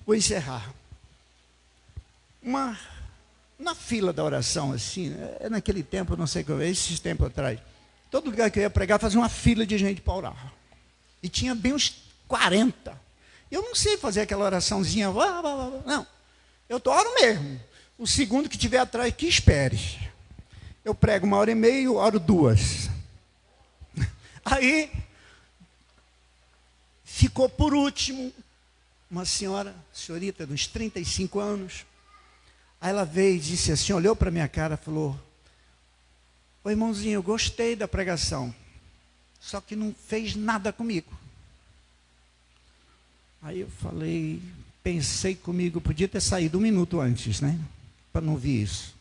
Vou encerrar. na fila da oração, assim, naquele tempo, não sei como, esses tempos atrás, todo lugar que eu ia pregar, fazia uma fila de gente para orar. E tinha bem uns 40. Eu não sei fazer aquela oraçãozinha, não. Eu oro mesmo. O segundo que tiver atrás, que espere. Eu prego 1h30 e oro 2. Aí, ficou por último, uma senhorita de uns 35 anos. Aí ela veio e disse assim, olhou para minha cara e falou, ô irmãozinho, eu gostei da pregação, só que não fez nada comigo. Aí eu falei, pensei comigo, podia ter saído 1 minuto antes, né? Para não ouvir isso.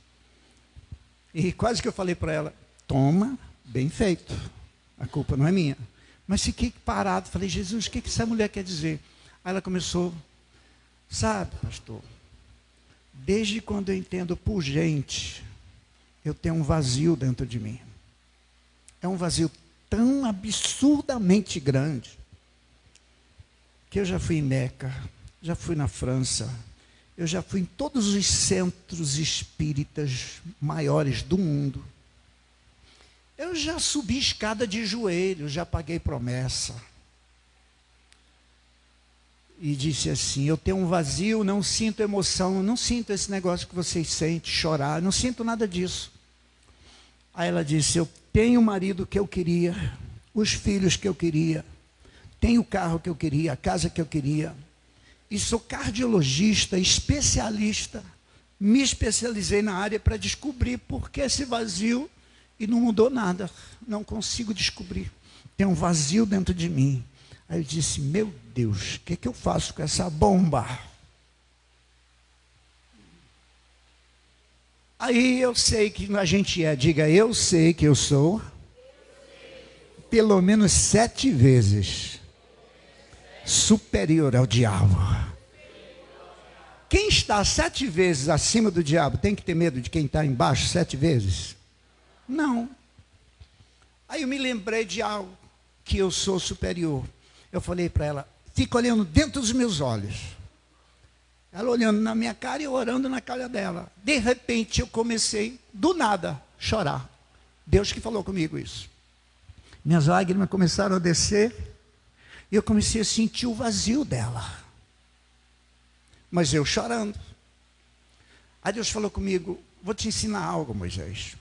E quase que eu falei para ela, toma, bem feito, a culpa não é minha. Mas fiquei parado, falei, Jesus, o que essa mulher quer dizer? Aí ela começou, sabe, pastor, desde quando eu entendo por gente, eu tenho um vazio dentro de mim. É um vazio tão absurdamente grande, que eu já fui em Meca, já fui na França, eu já fui em todos os centros espíritas maiores do mundo. Eu já subi escada de joelho, já paguei promessa. E disse assim, eu tenho um vazio, não sinto emoção, não sinto esse negócio que vocês sentem, chorar, não sinto nada disso. Aí ela disse, eu tenho o marido que eu queria, os filhos que eu queria, tenho o carro que eu queria, a casa que eu queria. E sou cardiologista, especialista. Me especializei na área para descobrir por que esse vazio e não mudou nada. Não consigo descobrir. Tem um vazio dentro de mim. Aí eu disse, meu Deus, o que eu faço com essa bomba? Aí eu sei que a gente diga, eu sei que eu sou pelo menos 7 vezes superior ao diabo. Quem está 7 vezes acima do diabo tem que ter medo de quem está embaixo 7 vezes? Não. Aí eu me lembrei de algo, que eu sou superior. Eu falei para ela, fica olhando dentro dos meus olhos. Ela olhando na minha cara e eu orando na cara dela. De repente eu comecei, do nada, a chorar. Deus que falou comigo isso. Minhas lágrimas começaram a descer. E eu comecei a sentir o vazio dela. Mas eu chorando. Aí Deus falou comigo, vou te ensinar algo, Moisés.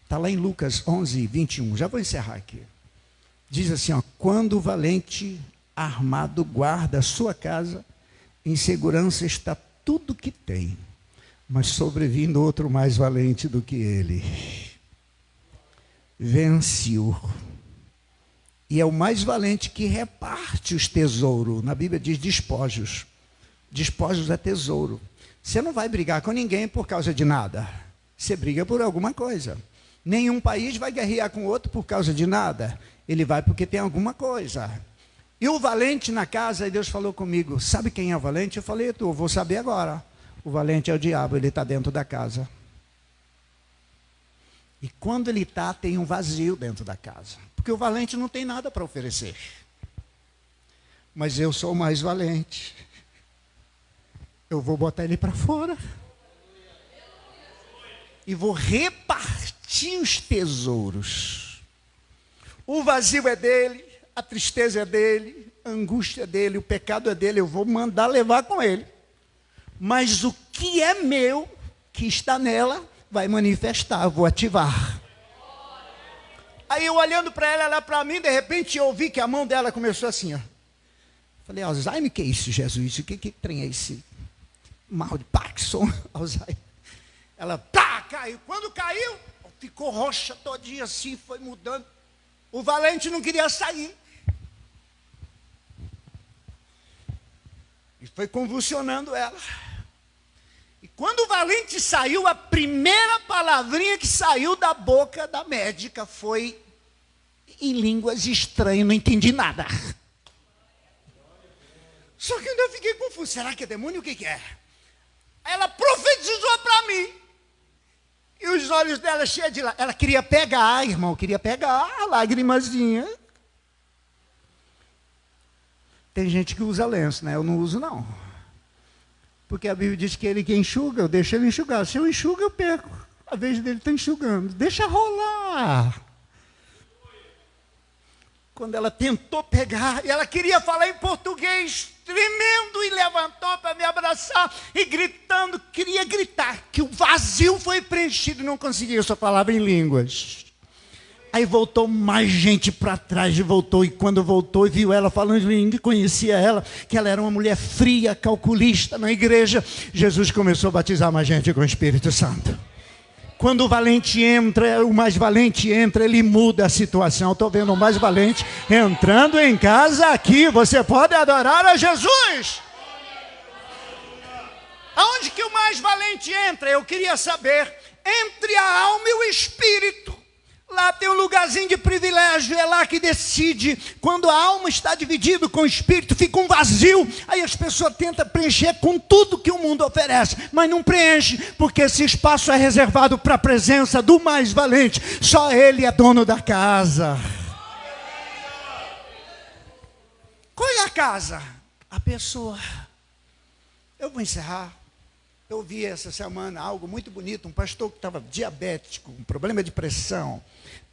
Está lá em Lucas 11, 21. Já vou encerrar aqui. Diz assim, ó, quando o valente armado guarda a sua casa, em segurança está tudo que tem. Mas sobrevindo outro mais valente do que ele. Vence-o. E é o mais valente que reparte os tesouros. Na Bíblia diz despojos. Despojos é tesouro. Você não vai brigar com ninguém por causa de nada. Você briga por alguma coisa. Nenhum país vai guerrear com outro por causa de nada. Ele vai porque tem alguma coisa. E o valente na casa, e Deus falou comigo, sabe quem é o valente? Eu falei, eu vou saber agora. O valente é o diabo, ele está dentro da casa. E quando ele está, tem um vazio dentro da casa. Porque o valente não tem nada para oferecer. Mas eu sou o mais valente. Eu vou botar ele para fora. E vou repartir os tesouros. O vazio é dele, a tristeza é dele, a angústia é dele, o pecado é dele. Eu vou mandar levar com ele. Mas o que é meu, que está nela, vai manifestar, eu vou ativar. Aí eu olhando para ela para mim, de repente eu ouvi que a mão dela começou assim, ó. Falei, Alzheimer, que é isso, Jesus? O que trem é esse? Mal de Parkinson, Alzheimer. Ela, caiu. Quando caiu, ficou roxa todinha assim, foi mudando. O valente não queria sair. E foi convulsionando ela. E quando o valente saiu, a primeira palavrinha que saiu da boca da médica foi em línguas estranhas, não entendi nada. Só que eu ainda fiquei confuso. Será que é demônio? O que é? Ela profetizou para mim. E os olhos dela cheios de lágrimas. Ela queria pegar, irmão, queria pegar a lagrimazinha. Tem gente que usa lenço, né? Eu não uso, não. Porque a Bíblia diz que ele que enxuga, eu deixo ele enxugar. Se eu enxugo, eu perco. A vez dele está enxugando. Deixa rolar. Quando ela tentou pegar, ela queria falar em português, tremendo, e levantou para me abraçar, e gritando, queria gritar, que o vazio foi preenchido, não conseguia, só falava em línguas. Aí voltou mais gente para trás, e voltou, e quando voltou, e viu ela falando em língua, conhecia ela, que ela era uma mulher fria, calculista na igreja, Jesus começou a batizar mais gente com o Espírito Santo. Quando o valente entra, o mais valente entra, ele muda a situação. Estou vendo o mais valente entrando em casa aqui. Você pode adorar a Jesus. Aonde que o mais valente entra? Eu queria saber. Entre a alma e o espírito. Lá tem um lugarzinho de privilégio, é lá que decide. Quando a alma está dividida com o espírito, fica um vazio. Aí as pessoas tentam preencher com tudo que o mundo oferece, mas não preenche, porque esse espaço é reservado para a presença do mais valente. Só ele é dono da casa. Qual é a casa? A pessoa. Eu vou encerrar. Eu vi essa semana algo muito bonito, um pastor que estava diabético, com problema de pressão,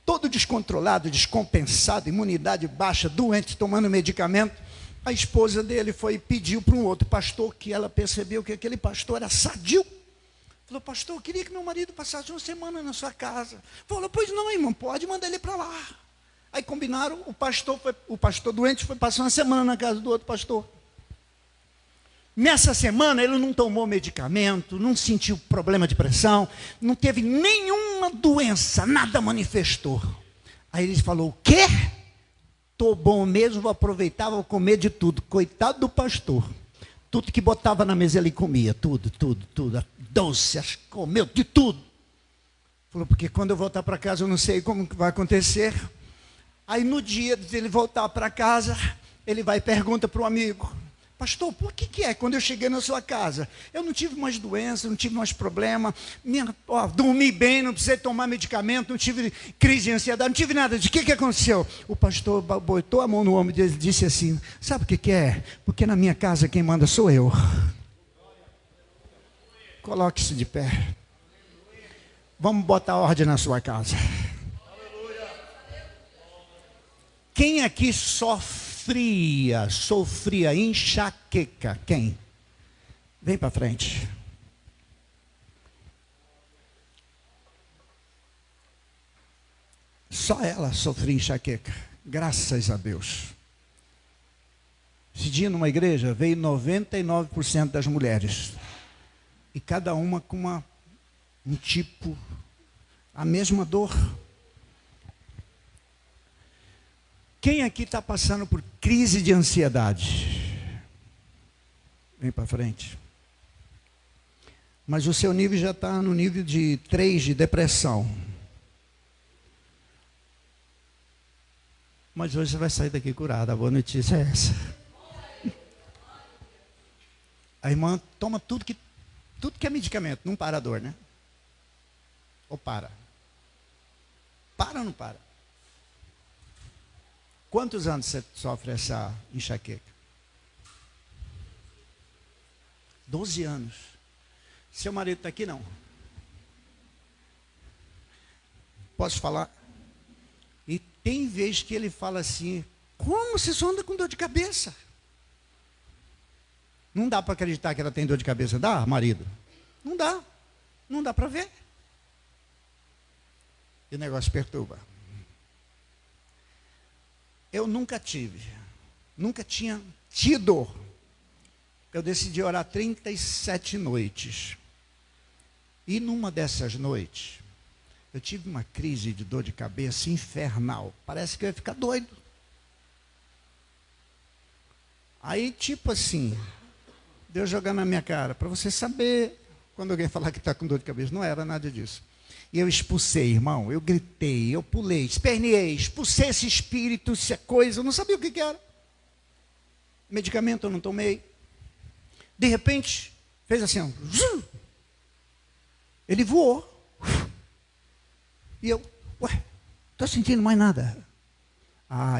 todo descontrolado, descompensado, imunidade baixa, doente, tomando medicamento. A esposa dele foi e pediu para um outro pastor, que ela percebeu que aquele pastor era sadio. Falou, pastor, eu queria que meu marido passasse uma semana na sua casa. Falou, pois não, irmão, pode mandar ele para lá. Aí combinaram, o pastor doente foi passar uma semana na casa do outro pastor. Nessa semana ele não tomou medicamento, não sentiu problema de pressão, não teve nenhuma doença, nada manifestou. Aí ele falou, o quê? Estou bom mesmo, vou aproveitar, vou comer de tudo. Coitado do pastor. Tudo que botava na mesa ele comia, tudo. Doce, comeu de tudo. Falou, porque quando eu voltar para casa eu não sei como que vai acontecer. Aí no dia de ele voltar para casa, ele vai e pergunta para o amigo, pastor, por que é quando eu cheguei na sua casa? Eu não tive mais doença, não tive mais problema, dormi bem, não precisei tomar medicamento, não tive crise de ansiedade, não tive nada. De que aconteceu? O pastor botou a mão no ombro e disse assim, sabe o que é? Porque na minha casa quem manda sou eu. Coloque-se de pé. Vamos botar ordem na sua casa. Quem aqui sofria enxaqueca? Quem? Vem para frente. Só ela sofria enxaqueca. Graças a Deus. Esse dia numa igreja veio 99% das mulheres. E cada uma com um tipo, a mesma dor. Quem aqui está passando por crise de ansiedade? Vem para frente. Mas o seu nível já está no nível de 3 de depressão. Mas hoje você vai sair daqui curada. A boa notícia é essa. A irmã toma tudo que é medicamento. Não para a dor, né? Ou para? Para ou não para? Quantos anos você sofre essa enxaqueca? 12 anos. Seu marido está aqui, não? Posso falar? E tem vez que ele fala assim, como você só anda com dor de cabeça? Não dá para acreditar que ela tem dor de cabeça, dá, marido? Não dá. Não dá para ver. E o negócio perturba. Eu nunca tinha tido. Eu decidi orar 37 noites. E numa dessas noites, eu tive uma crise de dor de cabeça infernal. Parece que eu ia ficar doido. Aí, tipo assim, Deus jogando na minha cara, para você saber, quando alguém falar que está com dor de cabeça, não era nada disso. E eu expulsei, irmão, eu gritei, eu pulei, esperneei, expulsei esse espírito, essa coisa, eu não sabia o que era. Medicamento eu não tomei. De repente, fez assim, ó, ele voou. E eu, estou sentindo mais nada.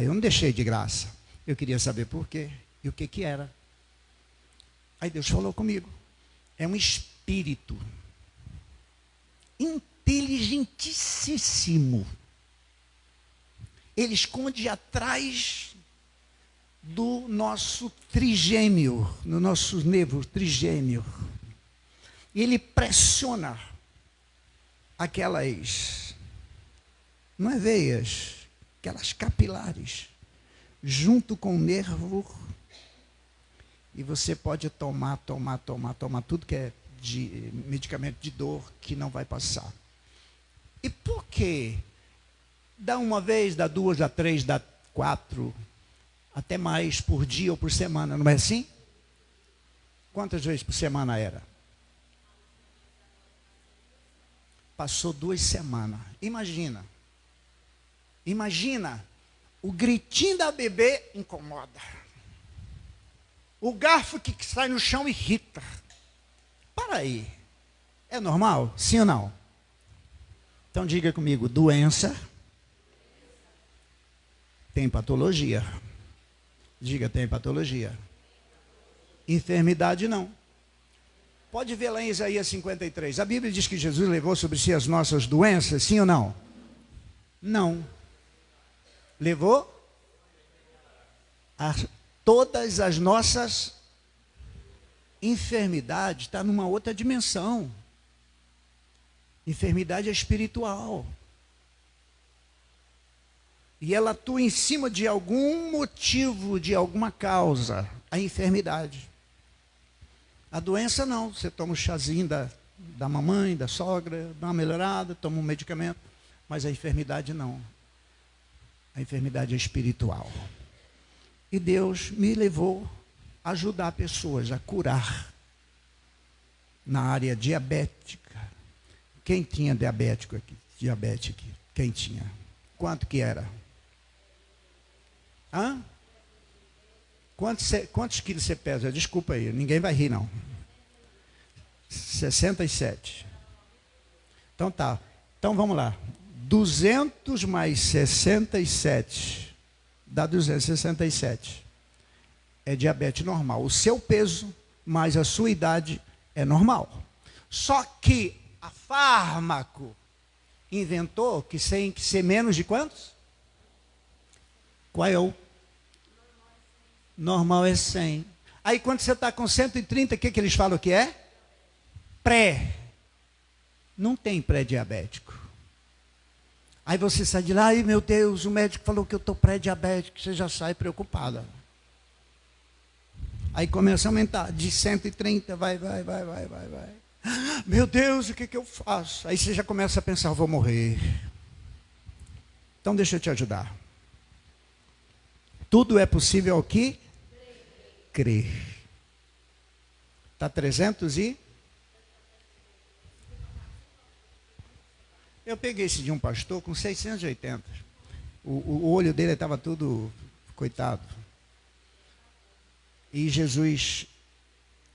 Eu não deixei de graça. Eu queria saber por quê e o que era. Aí Deus falou comigo. é um espírito inteligentíssimo. Ele esconde atrás do nosso trigêmeo, no nosso nervo trigêmeo. E ele pressiona aquelas, não é veias, aquelas capilares, junto com o nervo. E você pode tomar tudo que é de medicamento de dor que não vai passar. E por quê? Dá uma vez, dá duas, dá três, dá quatro, até mais por dia ou por semana, não é assim? Quantas vezes por semana era? Passou 2 semanas. Imagina, o gritinho da bebê incomoda. O garfo que sai no chão irrita. Para aí. É normal? Sim ou não? Então diga comigo, doença tem patologia. Diga, tem patologia. Enfermidade não. Pode ver lá em Isaías 53. A Bíblia diz que Jesus levou sobre si as nossas doenças, sim ou não? Não. Levou todas as nossas enfermidades. Está numa outra dimensão. Enfermidade é espiritual. E ela atua em cima de algum motivo, de alguma causa. A enfermidade. A doença não. Você toma um chazinho da mamãe, da sogra, dá uma melhorada, toma um medicamento. Mas a enfermidade não. A enfermidade é espiritual. E Deus me levou a ajudar pessoas a curar na área diabética. Quem tinha diabético aqui? Diabetes aqui. Quem tinha? Quanto que era? Hã? Quantos quilos você pesa? Desculpa aí, ninguém vai rir não. 67. Então tá. Então vamos lá. 200 mais 67 dá 267. É diabetes normal. O seu peso mais a sua idade é normal. Só que a fármaco inventou que tem que ser menos de quantos? Qual é o? Normal é 100. Aí quando você está com 130, o que eles falam que é? Pré. Não tem pré-diabético. Aí você sai de lá, ai meu Deus, o médico falou que eu estou pré-diabético, você já sai preocupada. Aí começa a aumentar, de 130, vai. Meu Deus, o que eu faço? Aí você já começa a pensar, eu vou morrer. Então deixa eu te ajudar. Tudo é possível ao que crer. Está 300 e... Eu peguei esse de um pastor com 680. O olho dele estava tudo, coitado. E Jesus,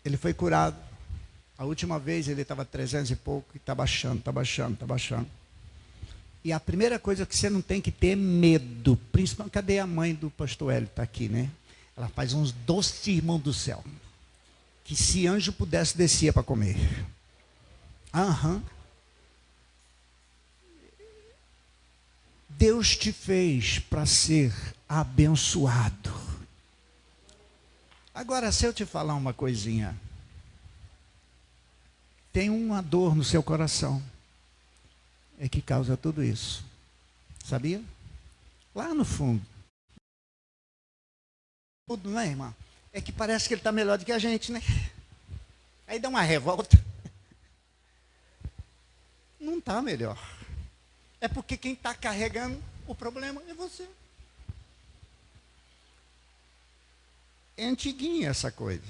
ele foi curado. A última vez ele estava 300 e pouco e está baixando. E a primeira coisa que você não tem que ter medo, principalmente, cadê a mãe do pastor Hélio? Está aqui, né? Ela faz uns doces, irmão do céu. Que se anjo pudesse, descia para comer. Aham. Deus te fez para ser abençoado. Agora, se eu te falar uma coisinha, tem uma dor no seu coração, é que causa tudo isso. Sabia? Lá no fundo. Tudo, não é, irmã? É que parece que ele está melhor do que a gente, né? Aí dá uma revolta. Não está melhor. É porque quem está carregando o problema é você. É antiguinha essa coisa.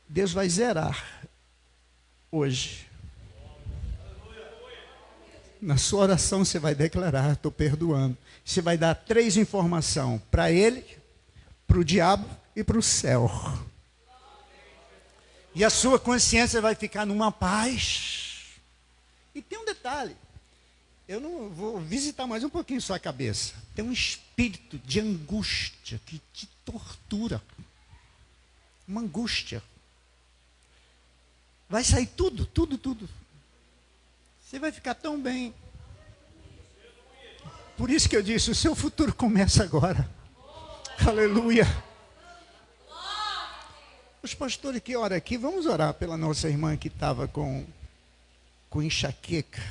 Deus vai zerar hoje. Na sua oração você vai declarar, estou perdoando. Você vai dar 3 informações para ele, para o diabo e para o céu. E a sua consciência vai ficar numa paz. E tem um detalhe. Eu não vou visitar mais um pouquinho sua cabeça. Tem um espírito de angústia que te tortura. Uma angústia. Vai sair tudo, tudo, tudo. Você vai ficar tão bem. Por isso que eu disse, o seu futuro começa agora. Aleluia. Os pastores que oram aqui, vamos orar pela nossa irmã que estava com enxaqueca.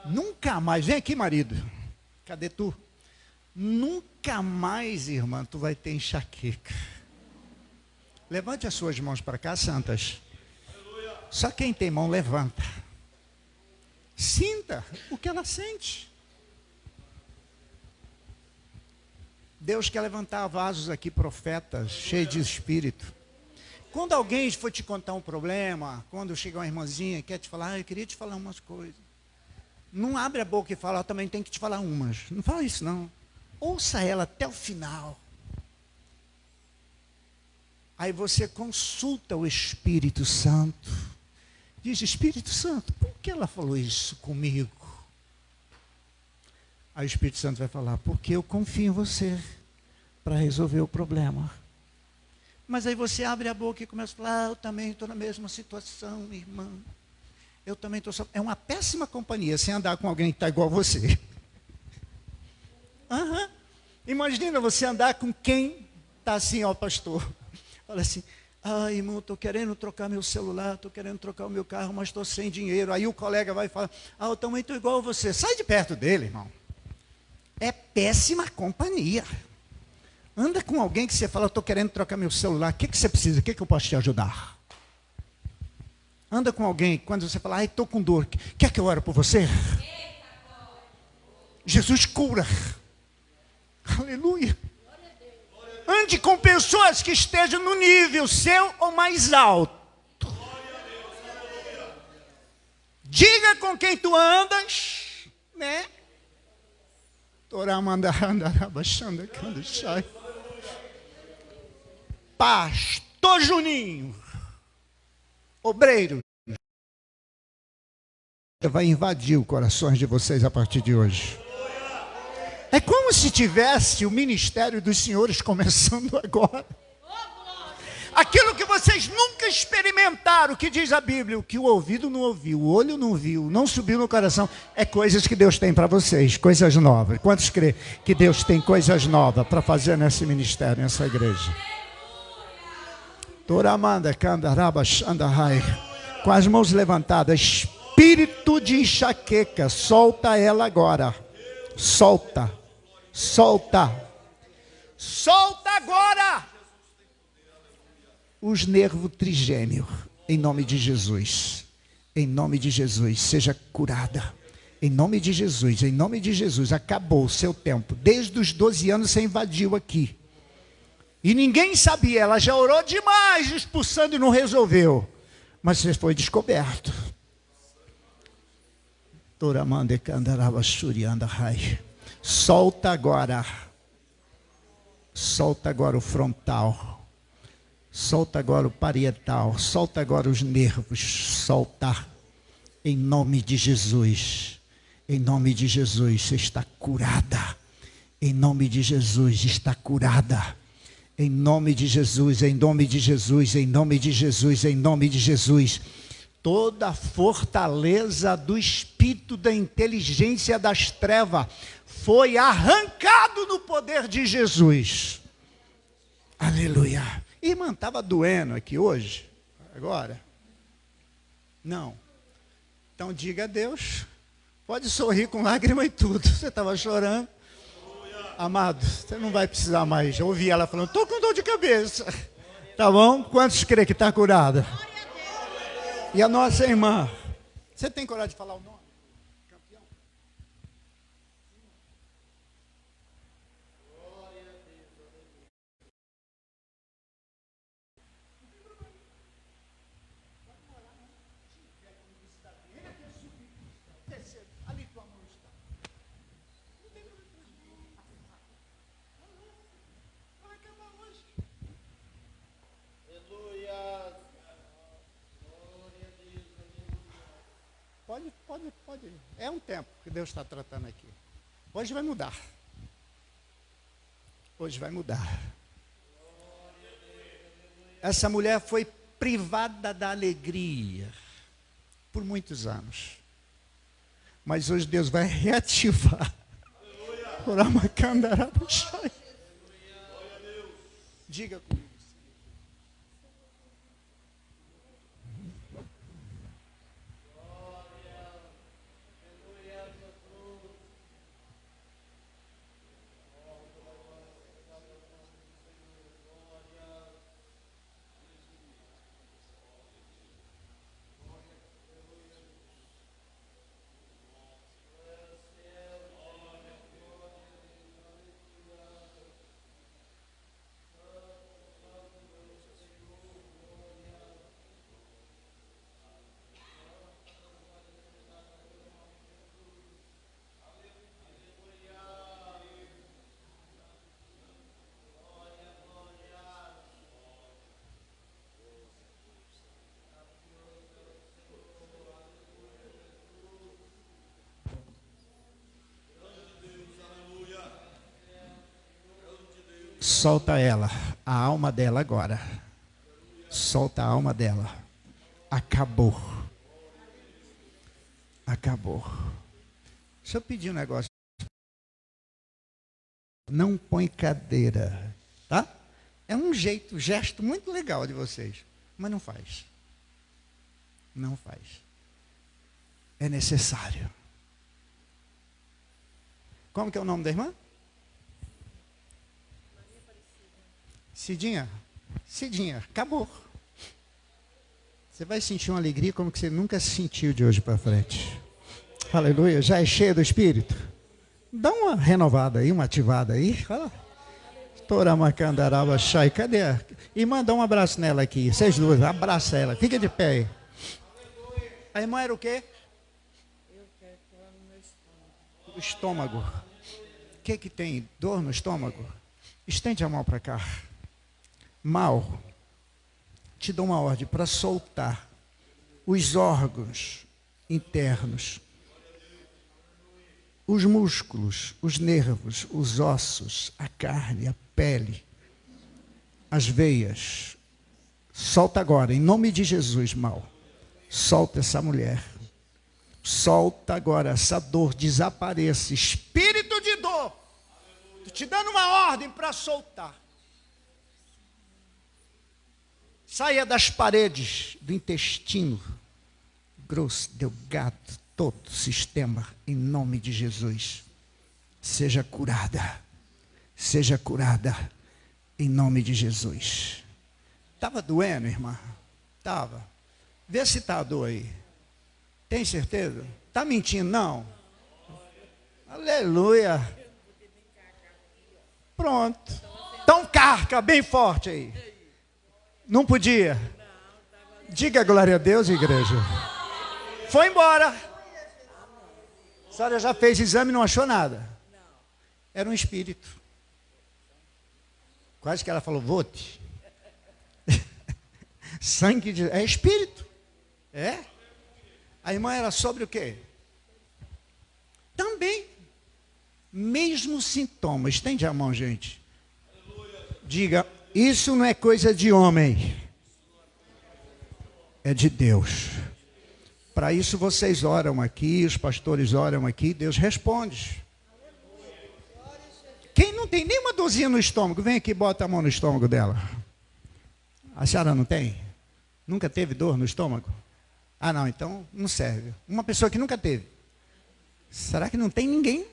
Nunca mais, vem aqui, marido. Cadê tu? Nunca mais, irmã, tu vai ter enxaqueca. Levante as suas mãos para cá, santas. Só quem tem mão, levanta. Sinta o que ela sente. Deus quer levantar vasos aqui, profetas, cheios de espírito. Quando alguém for te contar um problema, quando chega uma irmãzinha e quer te falar, eu queria te falar umas coisas. Não abre a boca e fala, eu também tenho que te falar umas. Não fala isso, não. Ouça ela até o final. Aí você consulta o Espírito Santo. Diz, Espírito Santo, por que ela falou isso comigo? Aí o Espírito Santo vai falar, porque eu confio em você para resolver o problema. Mas aí você abre a boca e começa a falar, eu também estou na mesma situação, irmã. Eu também estou... É uma péssima companhia sem andar com alguém que está igual a você. Uhum. Imagina você andar com quem está assim, ó, pastor. Fala assim, irmão, estou querendo trocar meu celular, estou querendo trocar o meu carro, mas estou sem dinheiro. Aí o colega vai falar, eu também estou igual a você. Sai de perto dele, irmão. É péssima companhia. Anda com alguém que você fala, estou querendo trocar meu celular, o que você precisa? O que eu posso te ajudar? Anda com alguém, quando você fala, estou com dor, quer que eu ore por você? Jesus cura. Aleluia. Ande com pessoas que estejam no nível seu ou mais alto. Diga com quem tu andas, né? Pastor Juninho, obreiro, vai invadir os corações de vocês a partir de hoje. É como se tivesse o ministério dos senhores começando agora. Aquilo que vocês nunca experimentaram, o que diz a Bíblia, o que o ouvido não ouviu, o olho não viu, não subiu no coração, é coisas que Deus tem para vocês, coisas novas. Quantos creem que Deus tem coisas novas para fazer nesse ministério, nessa igreja? Toramanda, Kandarabas, Andahai, com as mãos levantadas, espírito de enxaqueca, solta ela agora, solta, solta, solta agora. Os nervos trigêmeos, em nome de Jesus, seja curada, em nome de Jesus, acabou o seu tempo, desde os 12 anos você invadiu aqui, e ninguém sabia, ela já orou demais, expulsando e não resolveu, mas você foi descoberto. Solta agora o frontal. Solta agora o parietal, solta agora os nervos, solta, em nome de Jesus, você está curada, em nome de Jesus, está curada, em nome de Jesus, toda a fortaleza do espírito da inteligência das trevas foi arrancado no poder de Jesus, aleluia. Irmã, estava doendo aqui hoje? Agora? Não. Então diga a Deus. Pode sorrir com lágrima e tudo. Você estava chorando. Amado, você não vai precisar mais. Eu ouvi ela falando, estou com dor de cabeça. Tá bom? Quantos creem que está curada? E a nossa irmã? Você tem coragem de falar o nome? Pode. É um tempo que Deus está tratando aqui. Hoje vai mudar. Essa mulher foi privada da alegria por muitos anos. Mas hoje Deus vai reativar. Diga comigo. Solta ela, a alma dela agora. Solta a alma dela. Acabou. Acabou. Deixa eu pedir um negócio. Não põe cadeira, tá? É um jeito, gesto muito legal de vocês, mas não faz. Não faz. É necessário. Como que é o nome da irmã? Cidinha, Cidinha, acabou. Você vai sentir uma alegria como que você nunca sentiu de hoje para frente. Aleluia, já é cheia do Espírito? Dá uma renovada aí, uma ativada aí. Toramacandaraba Shai, cadê? E manda um abraço nela aqui, vocês duas, abraça ela, fica de pé aí. A irmã era o quê? Eu quero dor no meu estômago. O estômago. O que tem? Dor no estômago? Estende a mão para cá. Mal, te dou uma ordem para soltar os órgãos internos, os músculos, os nervos, os ossos, a carne, a pele, as veias. Solta agora, em nome de Jesus, Mal. Solta essa mulher. Solta agora, essa dor desapareça. Espírito de dor, estou te dando uma ordem para soltar. Saia das paredes do intestino grosso, delgado, todo o sistema, em nome de Jesus. Seja curada, em nome de Jesus. Estava doendo, irmã? Estava. Vê se está a dor aí. Tem certeza? Está mentindo, não? Aleluia. Pronto. Então carca bem forte aí. Não podia? Diga glória a Deus, igreja. Foi embora. A senhora já fez exame e não achou nada? Era um espírito. Quase que ela falou, vote. Sangue de... É espírito. É? A irmã era sobre o quê? Também. Mesmo sintoma. Estende a mão, gente. Diga, isso não é coisa de homem. É de Deus. Para isso vocês oram aqui, os pastores oram aqui, Deus responde. Quem não tem nenhuma dorzinha no estômago, vem aqui e bota a mão no estômago dela. A senhora não tem? Nunca teve dor no estômago? Ah não, então não serve. Uma pessoa que nunca teve. Será que não tem ninguém?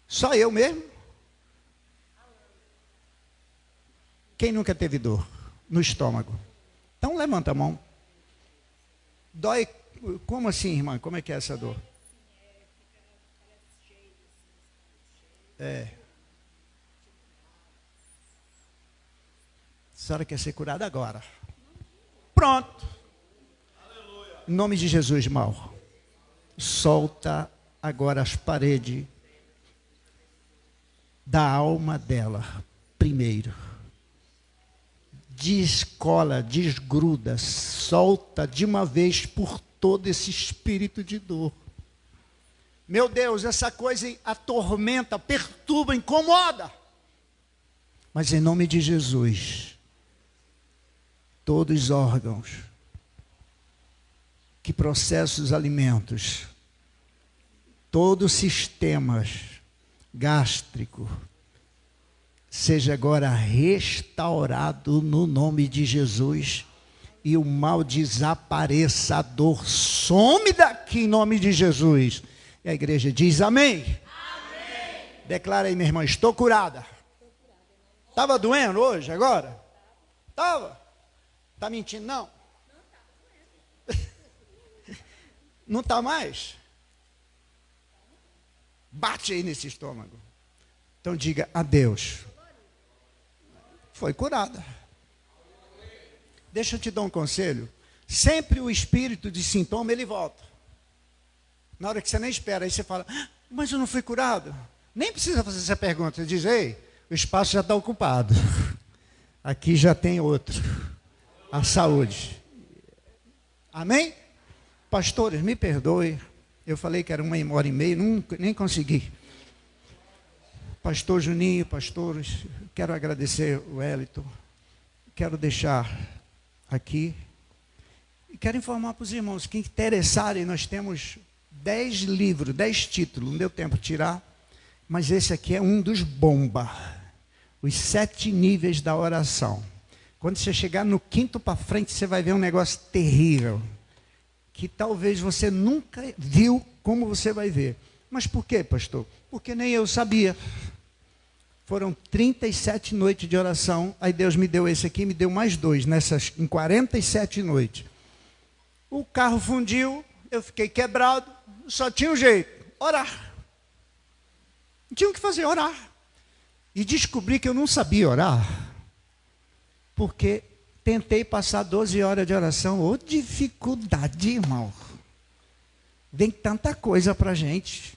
Só eu mesmo? Quem nunca teve dor no estômago? Então levanta a mão. Dói, como assim, irmã? Como é que é essa dor? É. A senhora quer ser curada agora. Pronto. Em nome de Jesus, mal. Solta agora as paredes da alma dela, primeiro. Descola, desgruda, solta de uma vez por todo esse espírito de dor. Meu Deus, essa coisa atormenta, perturba, incomoda. Mas em nome de Jesus, todos os órgãos que processam os alimentos, todos os sistemas gástrico, seja agora restaurado no nome de Jesus, e o mal desapareça, a dor some daqui em nome de Jesus. E a igreja diz amém. Amém. Declara aí, minha irmã, estou curada. Estava doendo hoje, agora? Estava? Está mentindo, não? Não está mais? Bate aí nesse estômago. Então diga adeus. Foi curada. Deixa eu te dar um conselho. Sempre o espírito de sintoma, ele volta. Na hora que você nem espera, aí você fala, mas eu não fui curado. Nem precisa fazer essa pergunta. Você diz, ei, o espaço já está ocupado. Aqui já tem outro. A saúde. Amém? Pastores, me perdoe. Eu falei que era 1h30, nem consegui. Pastor Juninho, pastores, quero agradecer o Wellington. Quero deixar aqui. E quero informar para os irmãos que interessarem, nós temos 10 livros, 10 títulos. Não deu tempo de tirar, mas esse aqui é um dos bomba. Os 7 níveis da oração. Quando você chegar no 5º para frente, você vai ver um negócio terrível, que talvez você nunca viu como você vai ver. Mas por quê, pastor? Porque nem eu sabia. Foram 37 noites de oração, aí Deus me deu esse aqui, me deu mais 2, em 47 noites. O carro fundiu, eu fiquei quebrado, só tinha um jeito, orar. Não tinha o que fazer, orar. E descobri que eu não sabia orar, porque tentei passar 12 horas de oração. Ô dificuldade, irmão. Vem tanta coisa para a gente.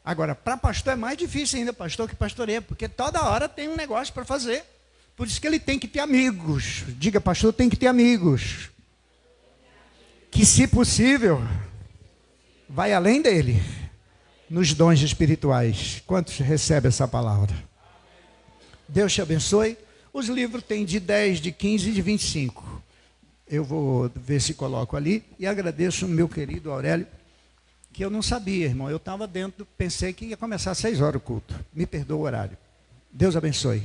Agora, para pastor é mais difícil ainda, pastor que pastoreia, porque toda hora tem um negócio para fazer. Por isso que ele tem que ter amigos. Diga, pastor, tem que ter amigos. Que, se possível, vai além dele, nos dons espirituais. Quantos recebem essa palavra? Deus te abençoe. Os livros têm de 10, de 15 e de 25. Eu vou ver se coloco ali. E agradeço ao meu querido Aurélio, que eu não sabia, irmão. Eu estava dentro, pensei que ia começar às 6 horas o culto. Me perdoa o horário. Deus abençoe.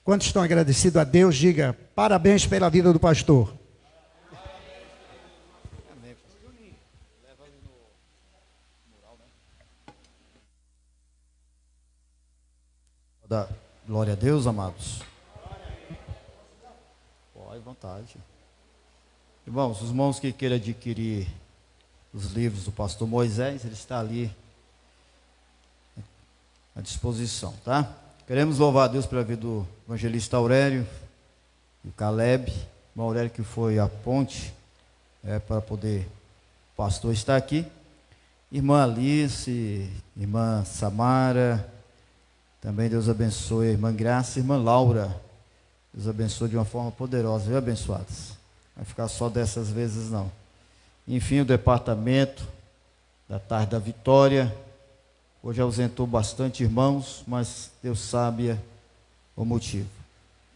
Quantos estão agradecidos a Deus, diga parabéns pela vida do pastor. Glória a Deus, amados. Pode, vontade. Irmãos, os irmãos que queiram adquirir os livros do pastor Moisés, ele está ali à disposição, tá? Queremos louvar a Deus pela vida do evangelista Aurélio e o Caleb. O Aurélio que foi a ponte para poder o pastor estar aqui. Irmã Alice, irmã Samara, também Deus abençoe a irmã Graça e a irmã Laura. Deus abençoe de uma forma poderosa, viu, abençoados? Não vai ficar só dessas vezes, não. Enfim, o departamento da Tarde da Vitória, hoje ausentou bastante irmãos, mas Deus sabe o motivo.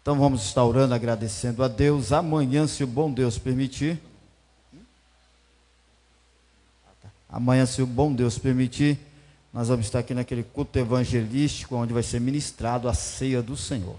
Então vamos estar orando, agradecendo a Deus. Amanhã, se o bom Deus permitir, nós vamos estar aqui naquele culto evangelístico, onde vai ser ministrado a ceia do Senhor.